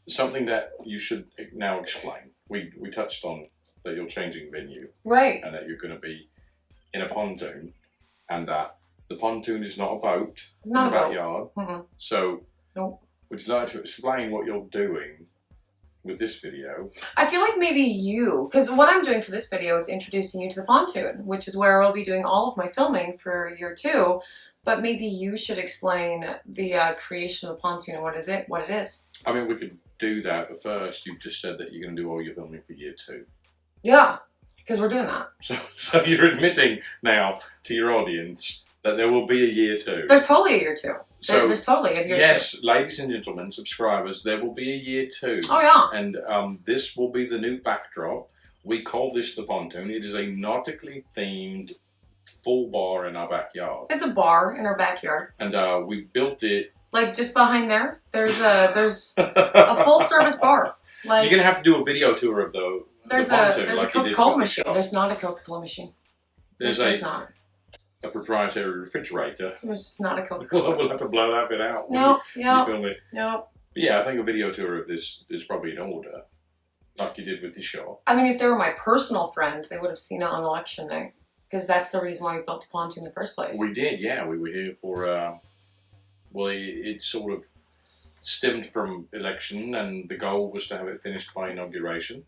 Something that you should now explain. We touched on that you're changing venue Right. and that you're going to be in a pontoon and that the pontoon is not a boat Not in a the boat. backyard. Mhm. So, Nope. would you like to explain what you're doing with this video? I feel like maybe you, because what I'm doing for this video is introducing you to the pontoon, which is where I'll be doing all of my filming for year 2. But maybe you should explain the creation of the pontoon and what it is. I mean, we could do that, but first you just said that you're going to do all your filming for year 2. Yeah, because we're doing that. So you're admitting now to your audience that there will be a year 2. There's totally a year 2. So, There's totally a year 2. yes, ladies and gentlemen, subscribers, there will be a year 2. Oh, yeah. And this will be the new backdrop. We call this the pontoon. It is a nautically themed full bar in our backyard. It's a bar in our backyard. And we built it. Like, just behind there, there's a full-service bar. Like, You're going to have to do a video tour of the there's pontoon a like you did Coca-Cola with the machine. shop. There's not a Coca-Cola machine. There's There's not. a proprietary refrigerator. There's not a Coca-Cola. We'll have to blow that bit out. when No, you no, film it. no. But yeah, I think a video tour of this is probably in order, like you did with the shop. I mean, if they were my personal friends, they would have seen it on election day. Because that's the reason why we built the pontoon in the first place. We did, yeah. We were here for, it sort of stemmed from election, and the goal was to have it finished by inauguration,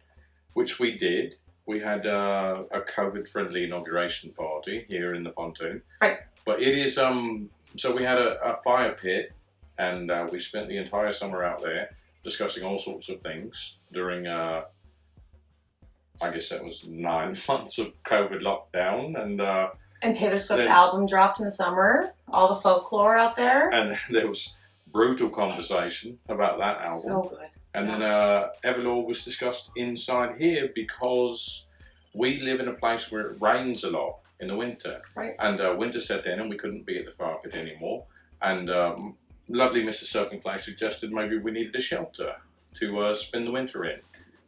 which we did. We had a COVID-friendly inauguration party here in the pontoon. Right. But it is, so we had a fire pit, and we spent the entire summer out there discussing all sorts of things during, I guess that was 9 months of COVID lockdown, And Taylor Swift's Then- album dropped in the summer. All the folklore out there. and there was brutal conversation about that album. So good. And then Everlaw was discussed inside here because we live in a place where it rains a lot in the winter. Right. And winter set in and we couldn't be at the fire pit anymore. And lovely Mr. Serpent suggested maybe we needed a shelter to spend the winter in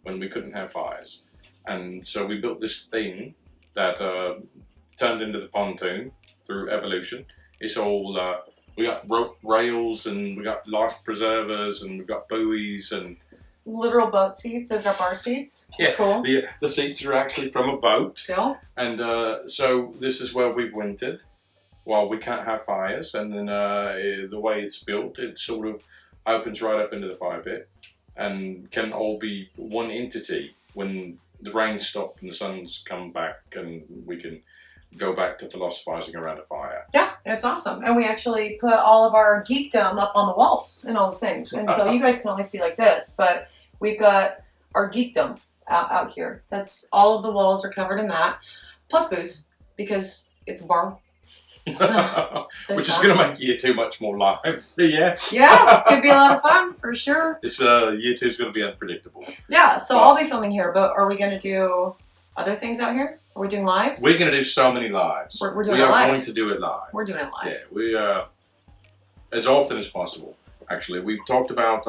when we couldn't have fires. And so we built this thing that turned into the pontoon through evolution. It's all, we got rope rails and we got life preservers and we got buoys and literal boat seats as our bar seats. Yeah, Cool. the seats are actually from a boat. Cool. And so this is where we've wintered while we can't have fires. And then the way it's built, it sort of opens right up into the fire pit and can all be one entity when the rain stopped and the sun's come back, and we can go back to philosophizing around a fire. Yeah, it's awesome. And we actually put all of our geekdom up on the walls and all the things. And so you guys can only see like this, but we've got our geekdom out here. That's all of the walls are covered in that, plus booze, because it's a bar. So, which is going to make year 2 much more live. Yeah. Yeah, could be a lot of fun for sure. It's year 2 is going to be unpredictable. Yeah, so I'll be filming here, but are we going to do other things out here? Are we doing lives? We're going to do so many lives. We're doing we it are live. going to do it live. We're doing it live. Yeah, we as often as possible. Actually, we've talked about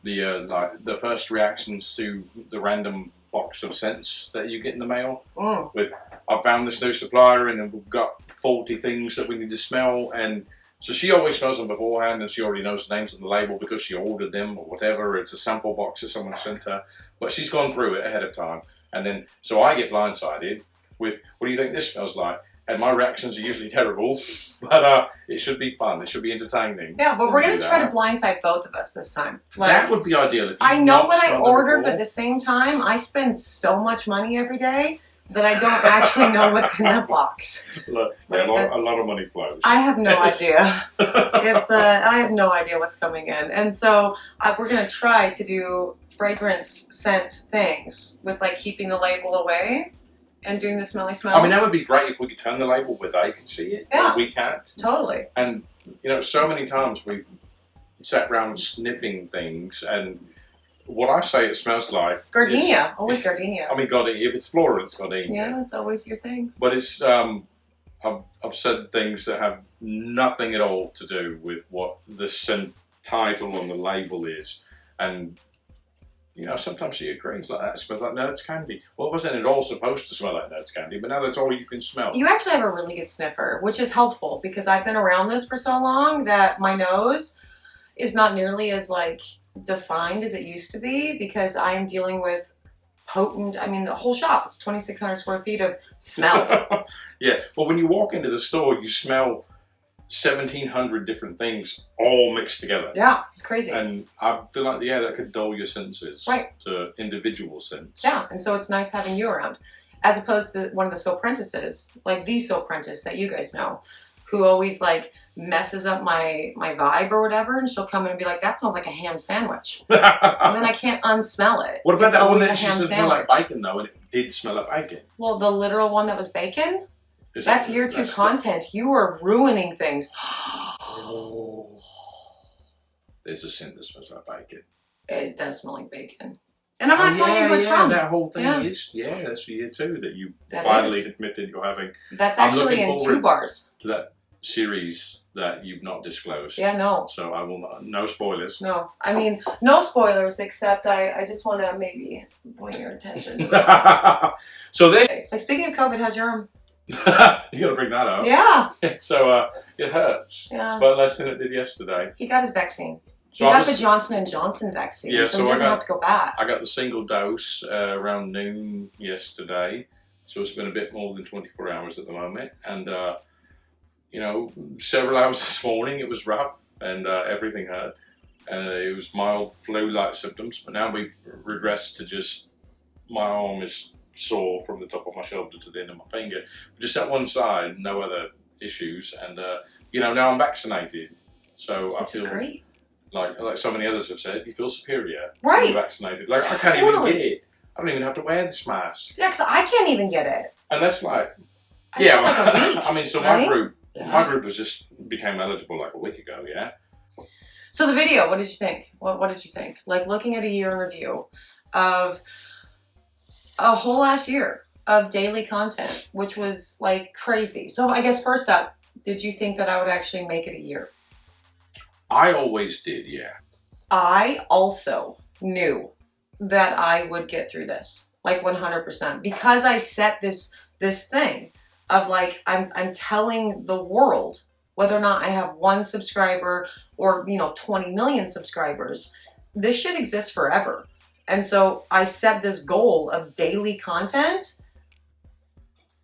the first reactions to the random box of scents that you get in the mail. With I found this new supplier and we've got 40 things that we need to smell, and so she always smells them beforehand and she already knows the names on the label because she ordered them or whatever. It's a sample box that someone sent her, but she's gone through it ahead of time, and then so I get blindsided with, what do you think this smells like? And my reactions are usually terrible, but it should be fun. It should be entertaining. Yeah, but we're going to try to blindside both of us this time. Like, that would be ideal. If I know what I ordered, but at the same time, I spend so much money every day that I don't actually know what's in that box. Look, like, a lot of money flows. I have no idea. I have no idea what's coming in. And so we're going to try to do fragrance scent things with like keeping the label away and doing the smelly smells. I mean, that would be great if we could turn the label where they could see it. Yeah. We can't. Totally. And, you know, so many times we've sat around sniffing things, and what I say it smells like... Gardenia. Always gardenia. I mean, gardenia. If it's floral, it's gardenia. Yeah, that's always your thing. But it's... I've said things that have nothing at all to do with what the scent title on the label is. And... you know, sometimes she agrees, like that smells like nuts candy. Well, wasn't it all supposed to smell like nuts candy? But now that's all you can smell. You actually have a really good sniffer, which is helpful because I've been around this for so long that my nose is not nearly as like defined as it used to be because I am dealing with potent, I mean, the whole shop, it's 2,600 square feet of smell. Yeah, well, when you walk into the store, you smell 1,700 different things all mixed together. Yeah, it's crazy. And I feel like, yeah, that could dull your senses to individual scents. Yeah, and so it's nice having you around. As opposed to one of the soap apprentices, like the soap apprentice that you guys know, who always like messes up my vibe or whatever, and she'll come in and be like, that smells like a ham sandwich. And then I can't unsmell it. What about it's that one always that a she ham said smelled like sandwich. bacon, though, and it did smell like bacon? Well, the literal one that was bacon? Is That's that, year 2 that's content. You are ruining things. Oh. There's a scent that smells like bacon. It does smell like bacon. And I'm not telling you who it's from. That whole thing is, that's year 2 that you finally admitted you're having. That's actually in 2 bars. To that series that you've not disclosed. Yeah, no. So I will not, no spoilers. No, I mean, no spoilers, except I just want to maybe point your attention. So this... Like, speaking of COVID, how's your arm? You got to bring that up. Yeah. So it hurts. Yeah. But less than it did yesterday. He got his vaccine. He So got the Johnson & Johnson vaccine, Yeah, so he doesn't have to go back. I got the single dose around noon yesterday. So it's been a bit more than 24 hours at the moment. And, you know, several hours this morning, it was rough and everything hurt. It was mild flu-like symptoms. But now we've regressed to just, my arm is sore from the top of my shoulder to the end of my finger. Just that one side, no other issues. And, you know, now I'm vaccinated. So I feel great. Like so many others have said, you feel superior right. when you're vaccinated. Like, I can't even get it. I don't even have to wear this mask. Yeah, because I can't even get it. And that's like, yeah. Like a week, I mean, so right? my group became eligible like a week ago, yeah? So the video, what did you think? What did you think? Like looking at a year in review of a whole last year of daily content, which was like crazy. So I guess first up, did you think that I would actually make it a year? I always did, yeah. I also knew that I would get through this, like 100%, because I set this thing of like, I'm telling the world, whether or not I have 1 subscriber or, you know, 20 million subscribers, this should exist forever. And so I set this goal of daily content.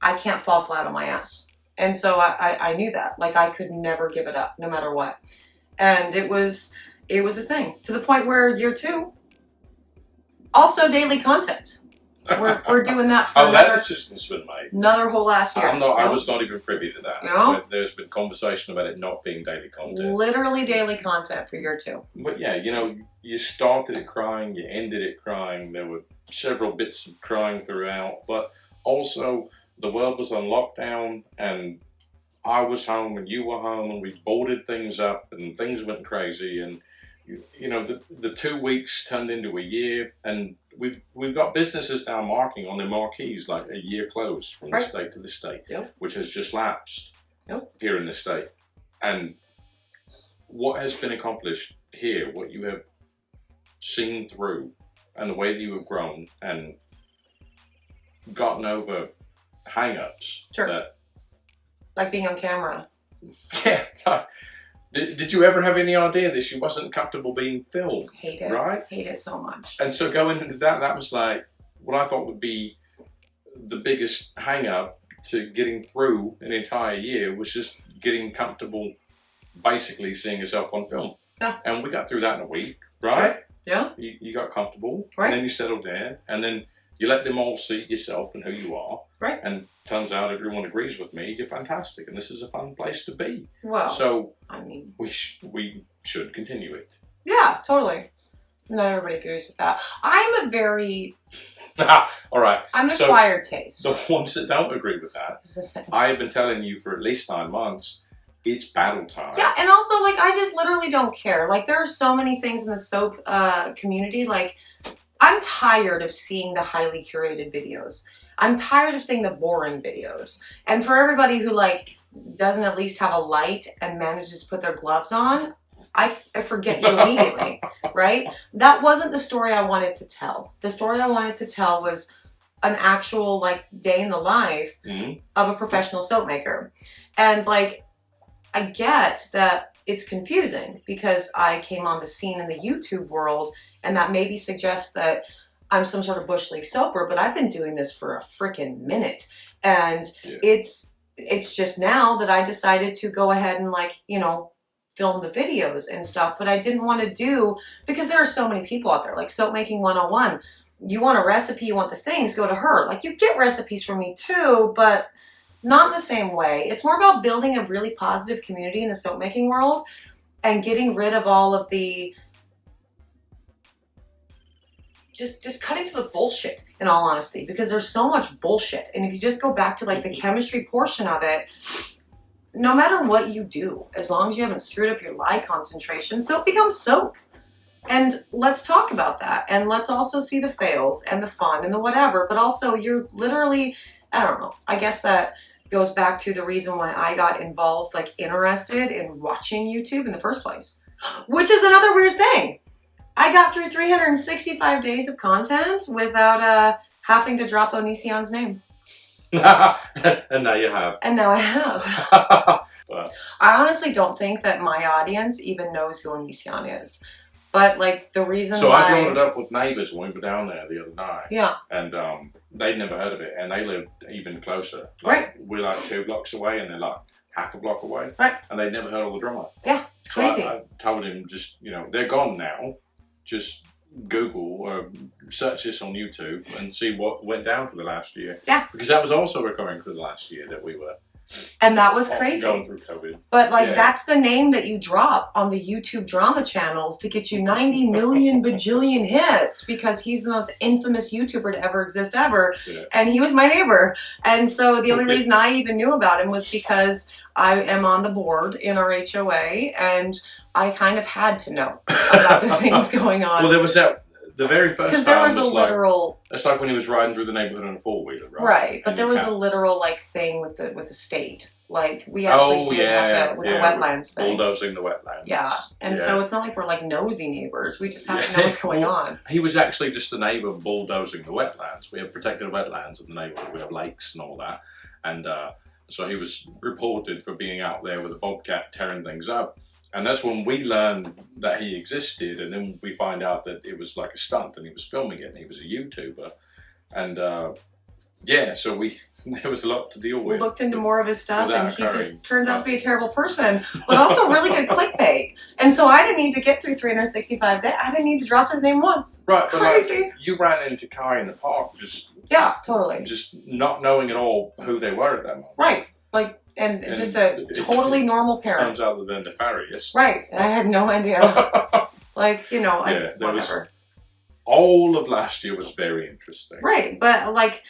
I can't fall flat on my ass. And so I knew that. Like, I could never give it up, no matter what. And it was a thing. To the point where year 2, also daily content. We're doing that for that decision's been made. Another whole last year. I was not even privy to that. No. There's been conversation about it not being daily content. Literally daily content for year 2. But yeah, you know, you started it crying, you ended it crying. There were several bits of crying throughout, but also the world was on lockdown, and I was home and you were home, and we boarded things up and things went crazy, and you know, the 2 weeks turned into a year, and we've got businesses now marking on their marquees like a year closed from the state to the state, which has just lapsed here in the state. And what has been accomplished here, what you have seen through, and the way that you have grown and gotten over hang-ups. That, like being on camera. Yeah. Did you ever have any idea that she wasn't comfortable being filmed? Hate it. Right? Hate it so much. And so going into that was like what I thought would be the biggest hang-up to getting through an entire year was just getting comfortable basically seeing yourself on film. Yeah. And we got through that in a week, right? Sure. Yeah. You got comfortable, right. And then you settled down, and then you let them all see yourself and who you are. Right. And turns out everyone agrees with me. You're fantastic, and this is a fun place to be. Well, so I mean, we should continue it. Yeah, totally. Not everybody agrees with that. I'm a very all right. I'm an acquired taste. The ones that don't agree with that, I have been telling you for at least 9 months. It's battle time. Yeah, and also, like, I just literally don't care. Like, there are so many things in the soap community. Like, I'm tired of seeing the highly curated videos. I'm tired of seeing the boring videos. And for everybody who, like, doesn't at least have a light and manages to put their gloves on, I forget you immediately, right? That wasn't the story I wanted to tell. The story I wanted to tell was an actual, like, day in the life of a professional soap maker. And, like, I get that it's confusing because I came on the scene in the YouTube world, and that maybe suggests that I'm some sort of Bush League soaper, but I've been doing this for a freaking minute. And it's just now that I decided to go ahead and, like, you know, film the videos and stuff, but I didn't want to do, because there are so many people out there, like Soap Making 101. You want a recipe, you want the things, go to her. Like, you get recipes from me too, but not in the same way. It's more about building a really positive community in the soap making world and getting rid of all of the just cutting through the bullshit, in all honesty, because there's so much bullshit. And if you just go back to, like, the chemistry portion of it, no matter what you do, as long as you haven't screwed up your lye concentration, soap becomes soap. And let's talk about that. And let's also see the fails and the fun and the whatever, but also you're literally, I don't know, I guess that goes back to the reason why I got involved, like, interested in watching YouTube in the first place, which is another weird thing. I got through 365 days of content without having to drop Onision's name. And now you have. And now I have. Well, I honestly don't think that my audience even knows who Onision is. But, like, the reason why... I brought it up with neighbours when we were down there the other night. Yeah. And they'd never heard of it, and they lived even closer. Right. We're like 2 blocks away, and they're like half a block away. Right. And they'd never heard of the drummer. Yeah, it's crazy. So I told him, just, you know, they're gone now. Just Google or search this on YouTube and see what went down for the last year. Yeah. Because that was also recurring for the last year that we were... And that was crazy. Going through COVID. But, like, that's the name that you drop on the YouTube drama channels to get you 90 million bajillion hits, because he's the most infamous YouTuber to ever exist ever. Yeah. And he was my neighbor. And so the only reason I even knew about him was because I am on the board in our HOA, and I kind of had to know about the things going on. Well, there was that... The very first time there was a literal... It's like when he was riding through the neighborhood on a 4-wheeler, right? Right, but there was a literal, like, thing with the state. Like, we actually did have to, with the wetlands thing. Bulldozing the wetlands. Yeah, and so it's not like we're, like, nosy neighbors. We just have to know what's going on. He was actually just the neighbor bulldozing the wetlands. We have protected wetlands in the neighborhood. We have lakes and all that. And so he was reported for being out there with a bobcat tearing things up. And that's when we learned that he existed, and then we find out that it was like a stunt and he was filming it and he was a YouTuber. And yeah, so there was a lot to deal with. We looked into more of his stuff, and he occurring. just turns out to be a terrible person, but also really good clickbait. And so I didn't need to get through 365 days. I didn't need to drop his name once. Right, It's but crazy. like, you ran into Kai in the park, Yeah, totally. just not knowing at all who they were at that moment. Right. Like, and just a totally normal parent. Turns out that they're nefarious. Right. I had no idea. Like, you know, Yeah, whatever. All of last year was very interesting. Right. But like,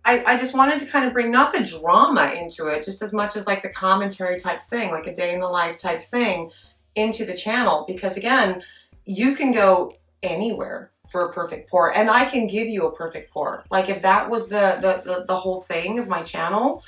I just wanted to kind of bring not the drama into it, just as much as like the commentary type thing, like a day in the life type thing into the channel. Because again, you can go anywhere for a perfect pour, and I can give you a perfect pour. Like if that was the whole thing of my channel,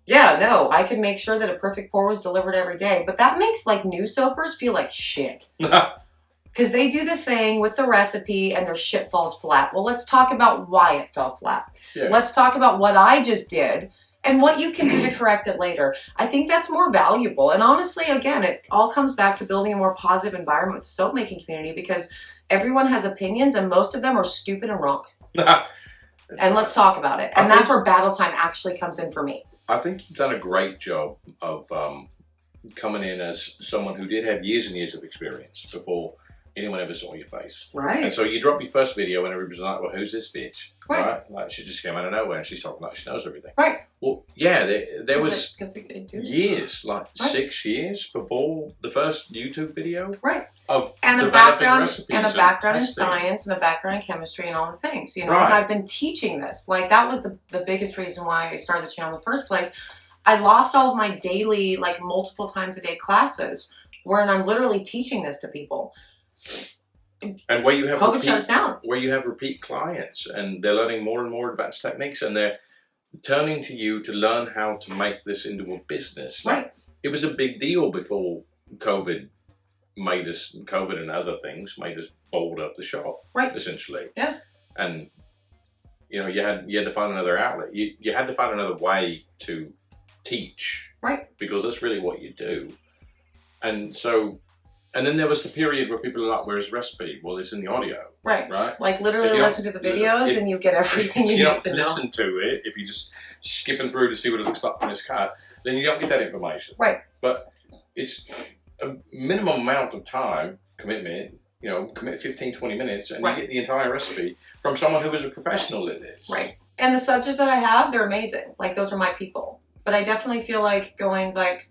yeah, no, I could make sure that a perfect pour was delivered every day. But that makes like new soapers feel like shit. Because they do the thing with the recipe and their shit falls flat. Well, let's talk about why it fell flat. Yeah. Let's talk about what I just did and what you can do to correct it later. I think that's more valuable. And honestly, again, it all comes back to building a more positive environment with the soap making community, because everyone has opinions and most of them are stupid and wrong. And let's talk about it. And that's where battle time actually comes in for me. I think you've done a great job of coming in as someone who did have years and years of experience before anyone ever saw your face. Right. And so you drop your first video and everybody's like, well, who's this bitch? Right. Like, she just came out of nowhere and she's talking like she knows everything. Right. Well, yeah, there was it years, like 6 years before the first YouTube video. Right. Of and a developing background recipes and a background in testing. science and a background in chemistry and all the things, you know. Right. And I've been teaching this. Like that was the biggest reason why I started the channel in the first place. I lost all of my daily, like multiple times a day classes wherein I'm literally teaching this to people. And where you have COVID shut us down. where you have repeat clients and they're learning more and more advanced techniques and they're turning to you to learn how to make this into a business. Like, Right. it was a big deal before COVID and other things made us bolt up the shop. Right. Essentially. Yeah. And you know, you had to find another outlet. You had to find another way to teach. Right. Because that's really what you do. And so, and then there was the period where people are like, where's the recipe? Well, it's in the audio. Right. Right? Like If literally you listen to the videos and you get everything If you you need don't to know. listen to it, if you're just skipping through to see what it looks like when it's cut, then you don't get that information. Right. But it's a minimum amount of time commitment, you know, commit 15, 20 minutes and Right. you get the entire recipe from someone who is a professional at this. Right. And the sudsers that I have, they're amazing. Like those are my people. But I definitely feel like going like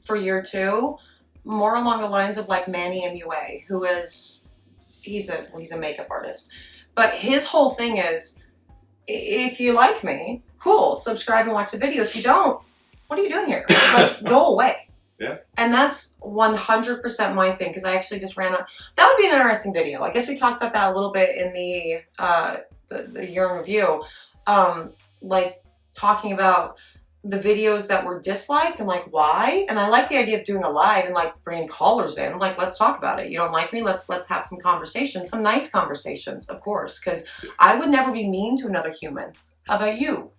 for year 2, more along the lines of like Manny MUA, who is, he's a makeup artist. But his whole thing is, if you like me, cool, subscribe and watch the video. If you don't, what are you doing here? Like, go away. Yeah. And that's 100% my thing, because I actually just ran out. That would be an interesting video. I guess we talked about that a little bit in the year in review. Like talking about the videos that were disliked and like why. And I like the idea of doing a live and like bringing callers in. Like, let's talk about it. You don't like me? Let's have some conversations, some nice conversations, of course, because I would never be mean to another human. How about you?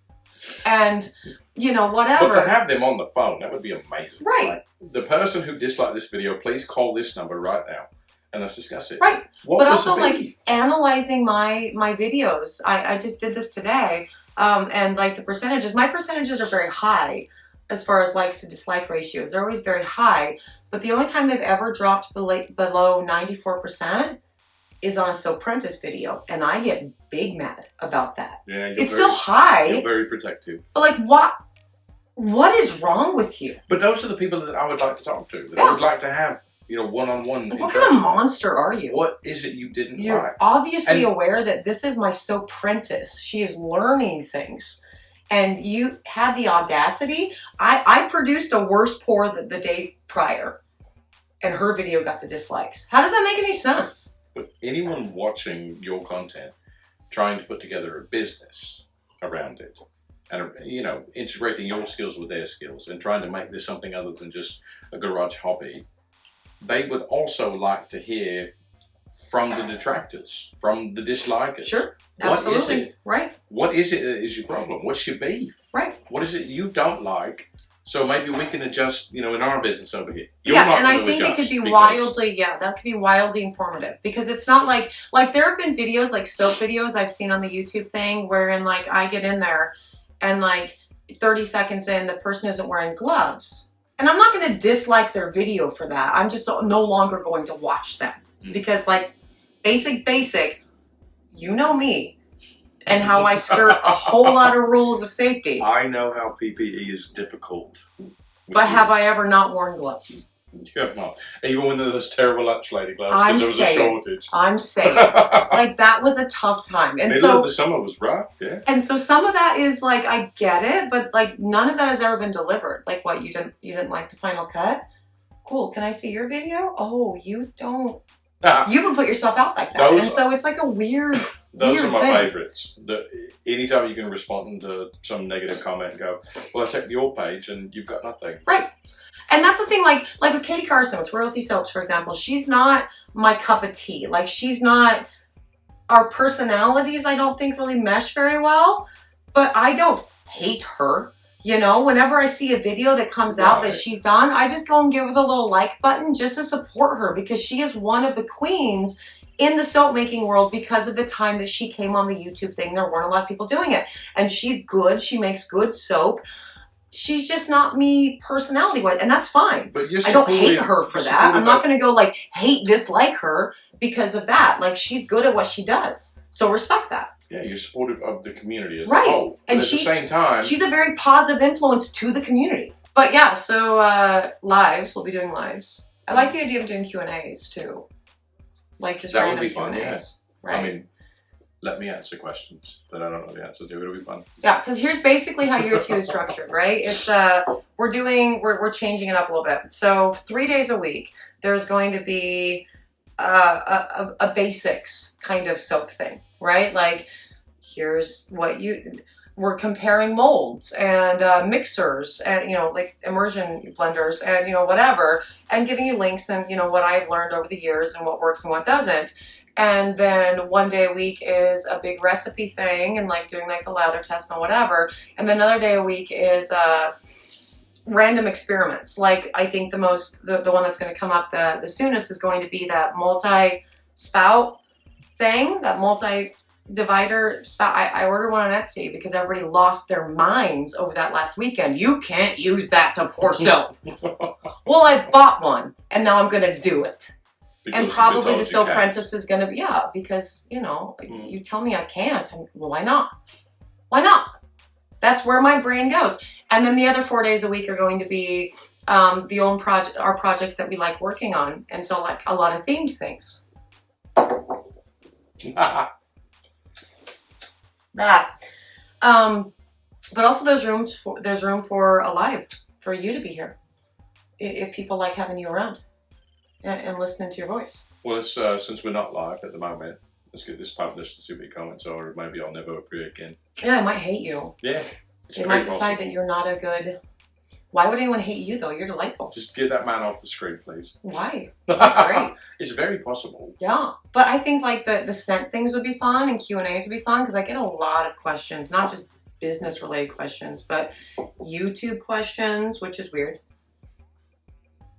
And you know, whatever. But to have them on the phone, that would be amazing. Right. Like, the person who disliked this video, please call this number right now and let's discuss it. Right. What But was also the beef? like analyzing my videos. I just did this today. And like the percentages, my percentages are very high as far as likes to dislike ratios. They're always very high. But the only time they've ever dropped below 94% is on a Soapprentice video. And I get big mad about that. Yeah, It's still high. You're very protective. But like, what is wrong with you? But those are the people that I would like to talk to. That Yeah. I would like to have, you know, one-on-one. Like, what kind of monster are you? What is it you didn't You're like? obviously And- aware that this is my Soapprentice. She is learning things. And you had the audacity. I produced a worse pour the day prior. And her video got the dislikes. How does that make any sense? But anyone watching your content, trying to put together a business around it, and, you know, integrating your skills with their skills and trying to make this something other than just a garage hobby, they would also like to hear from the detractors, from the dislikers. Sure. What is Absolutely. it? Right. What is it that is your problem? What's your beef? Right. What is it you don't like So maybe we can adjust, in our business over here. You're yeah, not and I gonna think it could adjust be because- that could be wildly informative because it's not like there have been videos like soap videos I've seen on the YouTube thing wherein like I get in there and like 30 seconds in the person isn't wearing gloves. And I'm not going to dislike their video for that. I'm just no longer going to watch them because like basic, you know me and how I skirt a whole lot of rules of safety. I know how PPE is difficult. But have I ever not worn gloves? You have not. Even when there's terrible lunch lady gloves I'm because there was saying. a shortage. I'm saying. Like that was a tough time. And Middle of the summer was rough, yeah. And so some of that is like I get it, but like none of that has ever been delivered. Like what, you didn't like the final cut? Cool. Can I see your video? Oh, you don't. You can put yourself out like that. And so it's like a weird Those are my thing. favourites. Anytime you can respond to some negative comment and go, well, I checked your page and you've got nothing. Right. And that's the thing, like with Katie Carson, with Royalty Soaps, for example, she's not my cup of tea. Like she's not, our personalities I don't think really mesh very well, but I don't hate her. Whenever I see a video that comes out that she's done, I just go and give her the little like button just to support her because she is one of the queens in the soap making world because of the time that she came on the YouTube thing. There weren't a lot of people doing it. And she's good. She makes good soap. She's just not me personality-wise, and that's fine. But I don't hate her for that. I'm not going to go like dislike her because of that. Like she's good at what she does. So respect that. Yeah, you're supportive of the community as a Right. whole. But And at the same time, she's a very positive influence to the community. But yeah, so lives, we'll be doing lives. I like the idea of doing Q&As too. Like just that would random be fun, yeah. Q&As. Right. I mean, let me answer questions that I don't know the answer to. It'll be fun. Yeah, because here's basically how year 2 is structured, right? It's we're changing it up a little bit. So 3 days a week, there's going to be a basics kind of soap thing, right? Like here's what we're comparing molds and mixers and like immersion blenders and whatever, and giving you links and what I've learned over the years and what works and what doesn't. And then 1 day a week is a big recipe thing and like doing like the ladder test and whatever. And then another day a week is random experiments. Like I think the one that's going to come up the soonest is going to be that multi-spout thing, that multi-divider spout. I ordered one on Etsy because everybody lost their minds over that last weekend. You can't use that to pour soap. Well, I bought one and now I'm going to do it. And probably the Soap Apprentice is going to be, because, you tell me I can't. Well, why not? Why not? That's where my brain goes. And then the other 4 days a week are going to be our projects that we like working on. And so like a lot of themed things. That. But also there's room for a live, for you to be here. If people like having you around. And listening to your voice. Well, it's, since we're not live at the moment, let's get this published and see what your comments are, or maybe I'll never appear again. Yeah, I might hate you. Yeah. They might decide that you're not a good... Why would anyone hate you, though? You're delightful. Just get that man off the screen, please. Why? Great. It's very possible. Yeah. But I think like the scent things would be fun and Q&As would be fun because I get a lot of questions, not just business-related questions, but YouTube questions, which is weird.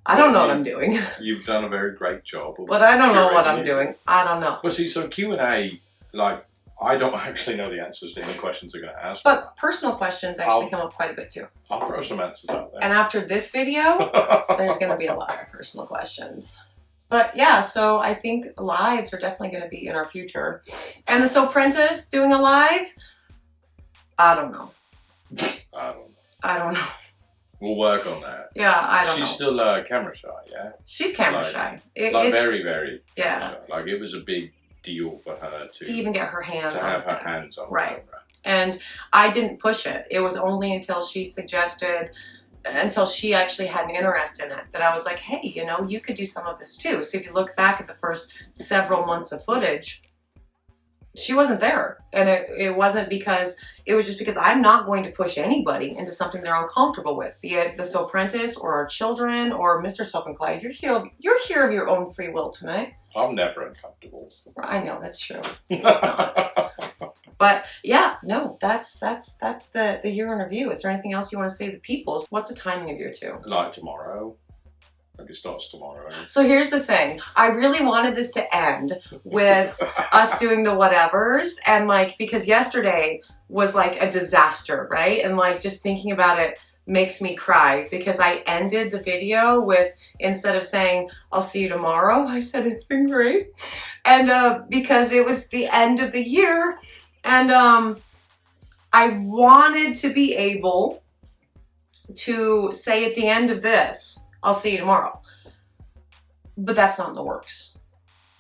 I don't know what I'm doing. You've done a very great job. But I don't know what I'm doing. I don't know. Well, see, so Q&A, like, I don't actually know the answers to any questions they're going to ask. But personal questions actually come up quite a bit too. I'll throw some answers out there. And after this video, there's going to be a lot of personal questions. But yeah, so I think lives are definitely going to be in our future. And the Soap Apprentice doing a live? I don't know. I don't know. We'll work on that. Yeah, I don't know. She's still camera shy, yeah? She's camera shy. Very, very yeah. camera shy. Like, it was a big deal for her to even get her hands on to have her hands on right. camera. And I didn't push it. It was only until she actually had an interest in it that I was like, hey, you could do some of this too. So if you look back at the first several months of footage, she wasn't there. And it wasn't because, it was just because I'm not going to push anybody into something they're uncomfortable with, be it the Soap Apprentice or our children or Mr. Soap and Clay. You're here of your own free will tonight. I'm never uncomfortable. I know, that's true. It's not. But yeah, no, that's the year in review. Is there anything else you want to say to the people? What's the timing of year 2? Like tomorrow. Like it starts tomorrow. So here's the thing. I really wanted this to end with us doing the whatevers, and like, because yesterday was like a disaster, right? And like, just thinking about it makes me cry, because I ended the video with, instead of saying, I'll see you tomorrow, I said, it's been great. And because it was the end of the year, and I wanted to be able to say at the end of this, I'll see you tomorrow. But that's not in the works.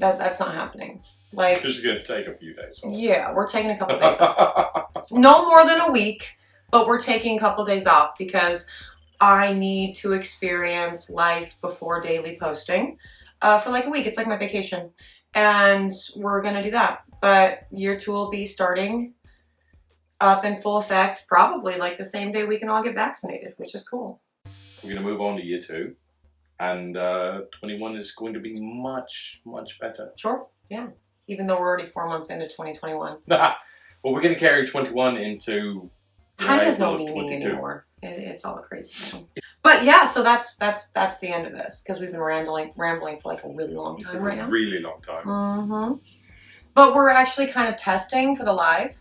That's not happening. Like, because you're going to take a few days off. Yeah, we're taking a couple days off. No more than a week, but we're taking a couple days off because I need to experience life before daily posting for like a week. It's like my vacation. And we're going to do that. But year 2 will be starting up in full effect, probably like the same day we can all get vaccinated, which is cool. We're going to move on to year 2, and 21 is going to be much, much better. Sure, yeah. Even though we're already 4 months into 2021. Well, we're going to carry 21 into time has no meaning anymore. It's all a crazy thing. But yeah, so that's the end of this, because we've been rambling for like a really long time right now. Really long time. Mm-hmm. But we're actually kind of testing for the live.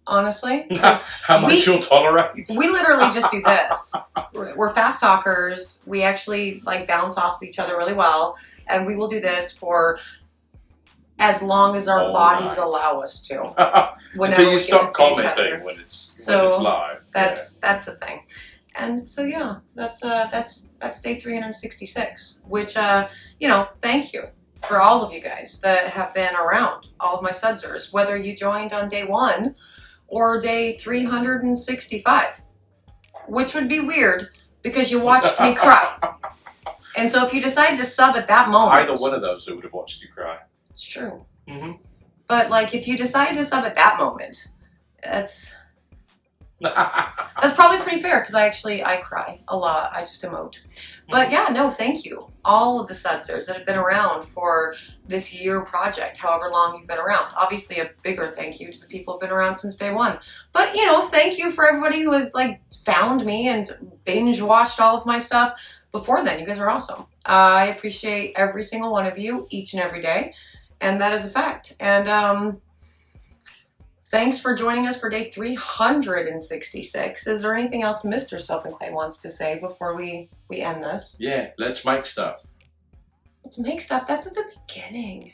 Honestly, how much you'll tolerate? We literally just do this. We're fast talkers. We actually like bounce off each other really well, and we will do this for as long as our bodies allow us to. Until you stop commenting when it's live. That's the thing. And so yeah, that's day 366. Which you know, thank you for all of you guys that have been around. All of my sudsers, whether you joined on day 1. Or day 365, which would be weird because you watched me cry. And so if you decide to sub at that moment... Either one of those, who would have watched you cry. It's true. Mm-hmm. But like, if you decide to sub at that moment, that's probably pretty fair, because I cry a lot. I just emote. But yeah, no, thank you. All of the sudsers that have been around for this year project, however long you've been around. Obviously a bigger thank you to the people who've been around since day 1. But you know, thank you for everybody who has like found me and binge watched all of my stuff before then. You guys are awesome. I appreciate every single one of you each and every day. And that is a fact. And thanks for joining us for day 366. Is there anything else Mr. Soap and Clay wants to say before we end this? Yeah, let's make stuff. Let's make stuff. That's at the beginning.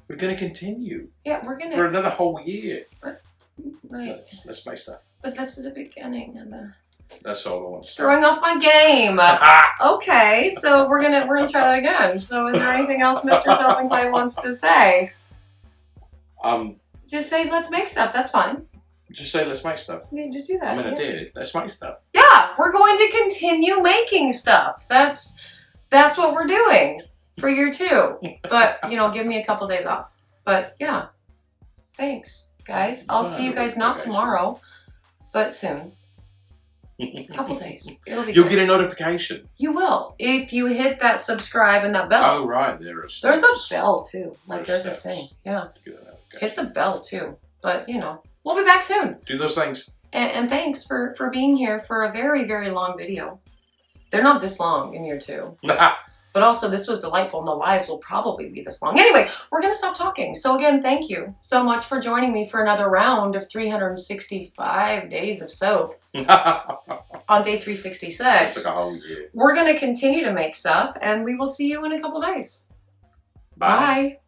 We're going to continue. Yeah, we're going to. For another whole year. Right. Let's make stuff. But that's at the beginning. And that's all I want to say. Throwing off my game. Okay, so we're gonna try that again. So is there anything else Mr. Soap and Clay wants to say? Just say, let's make stuff. That's fine. Just say, let's make stuff. Yeah, just do that. I mean, I did. Let's make stuff. Yeah, we're going to continue making stuff. That's what we're doing for year 2. But, you know, give me a couple days off. But, yeah. Thanks, guys. I'll see you guys not tomorrow, but soon. A couple days. It'll be You'll good. get a notification. You will. If you hit that subscribe and that bell. Oh, right. There's a bell, too. Like, there's a thing. Yeah. Okay. Hit the bell too. But you know, we'll be back soon. Do those things. And thanks for being here for a very, very long video. They're not this long in year 2. But also this was delightful, and the lives will probably be this long. Anyway, we're gonna stop talking. So again, thank you so much for joining me for another round of 365 days of soap. On day 366. That's like a whole year. We're gonna continue to make stuff, and we will see you in a couple days. Bye. Bye.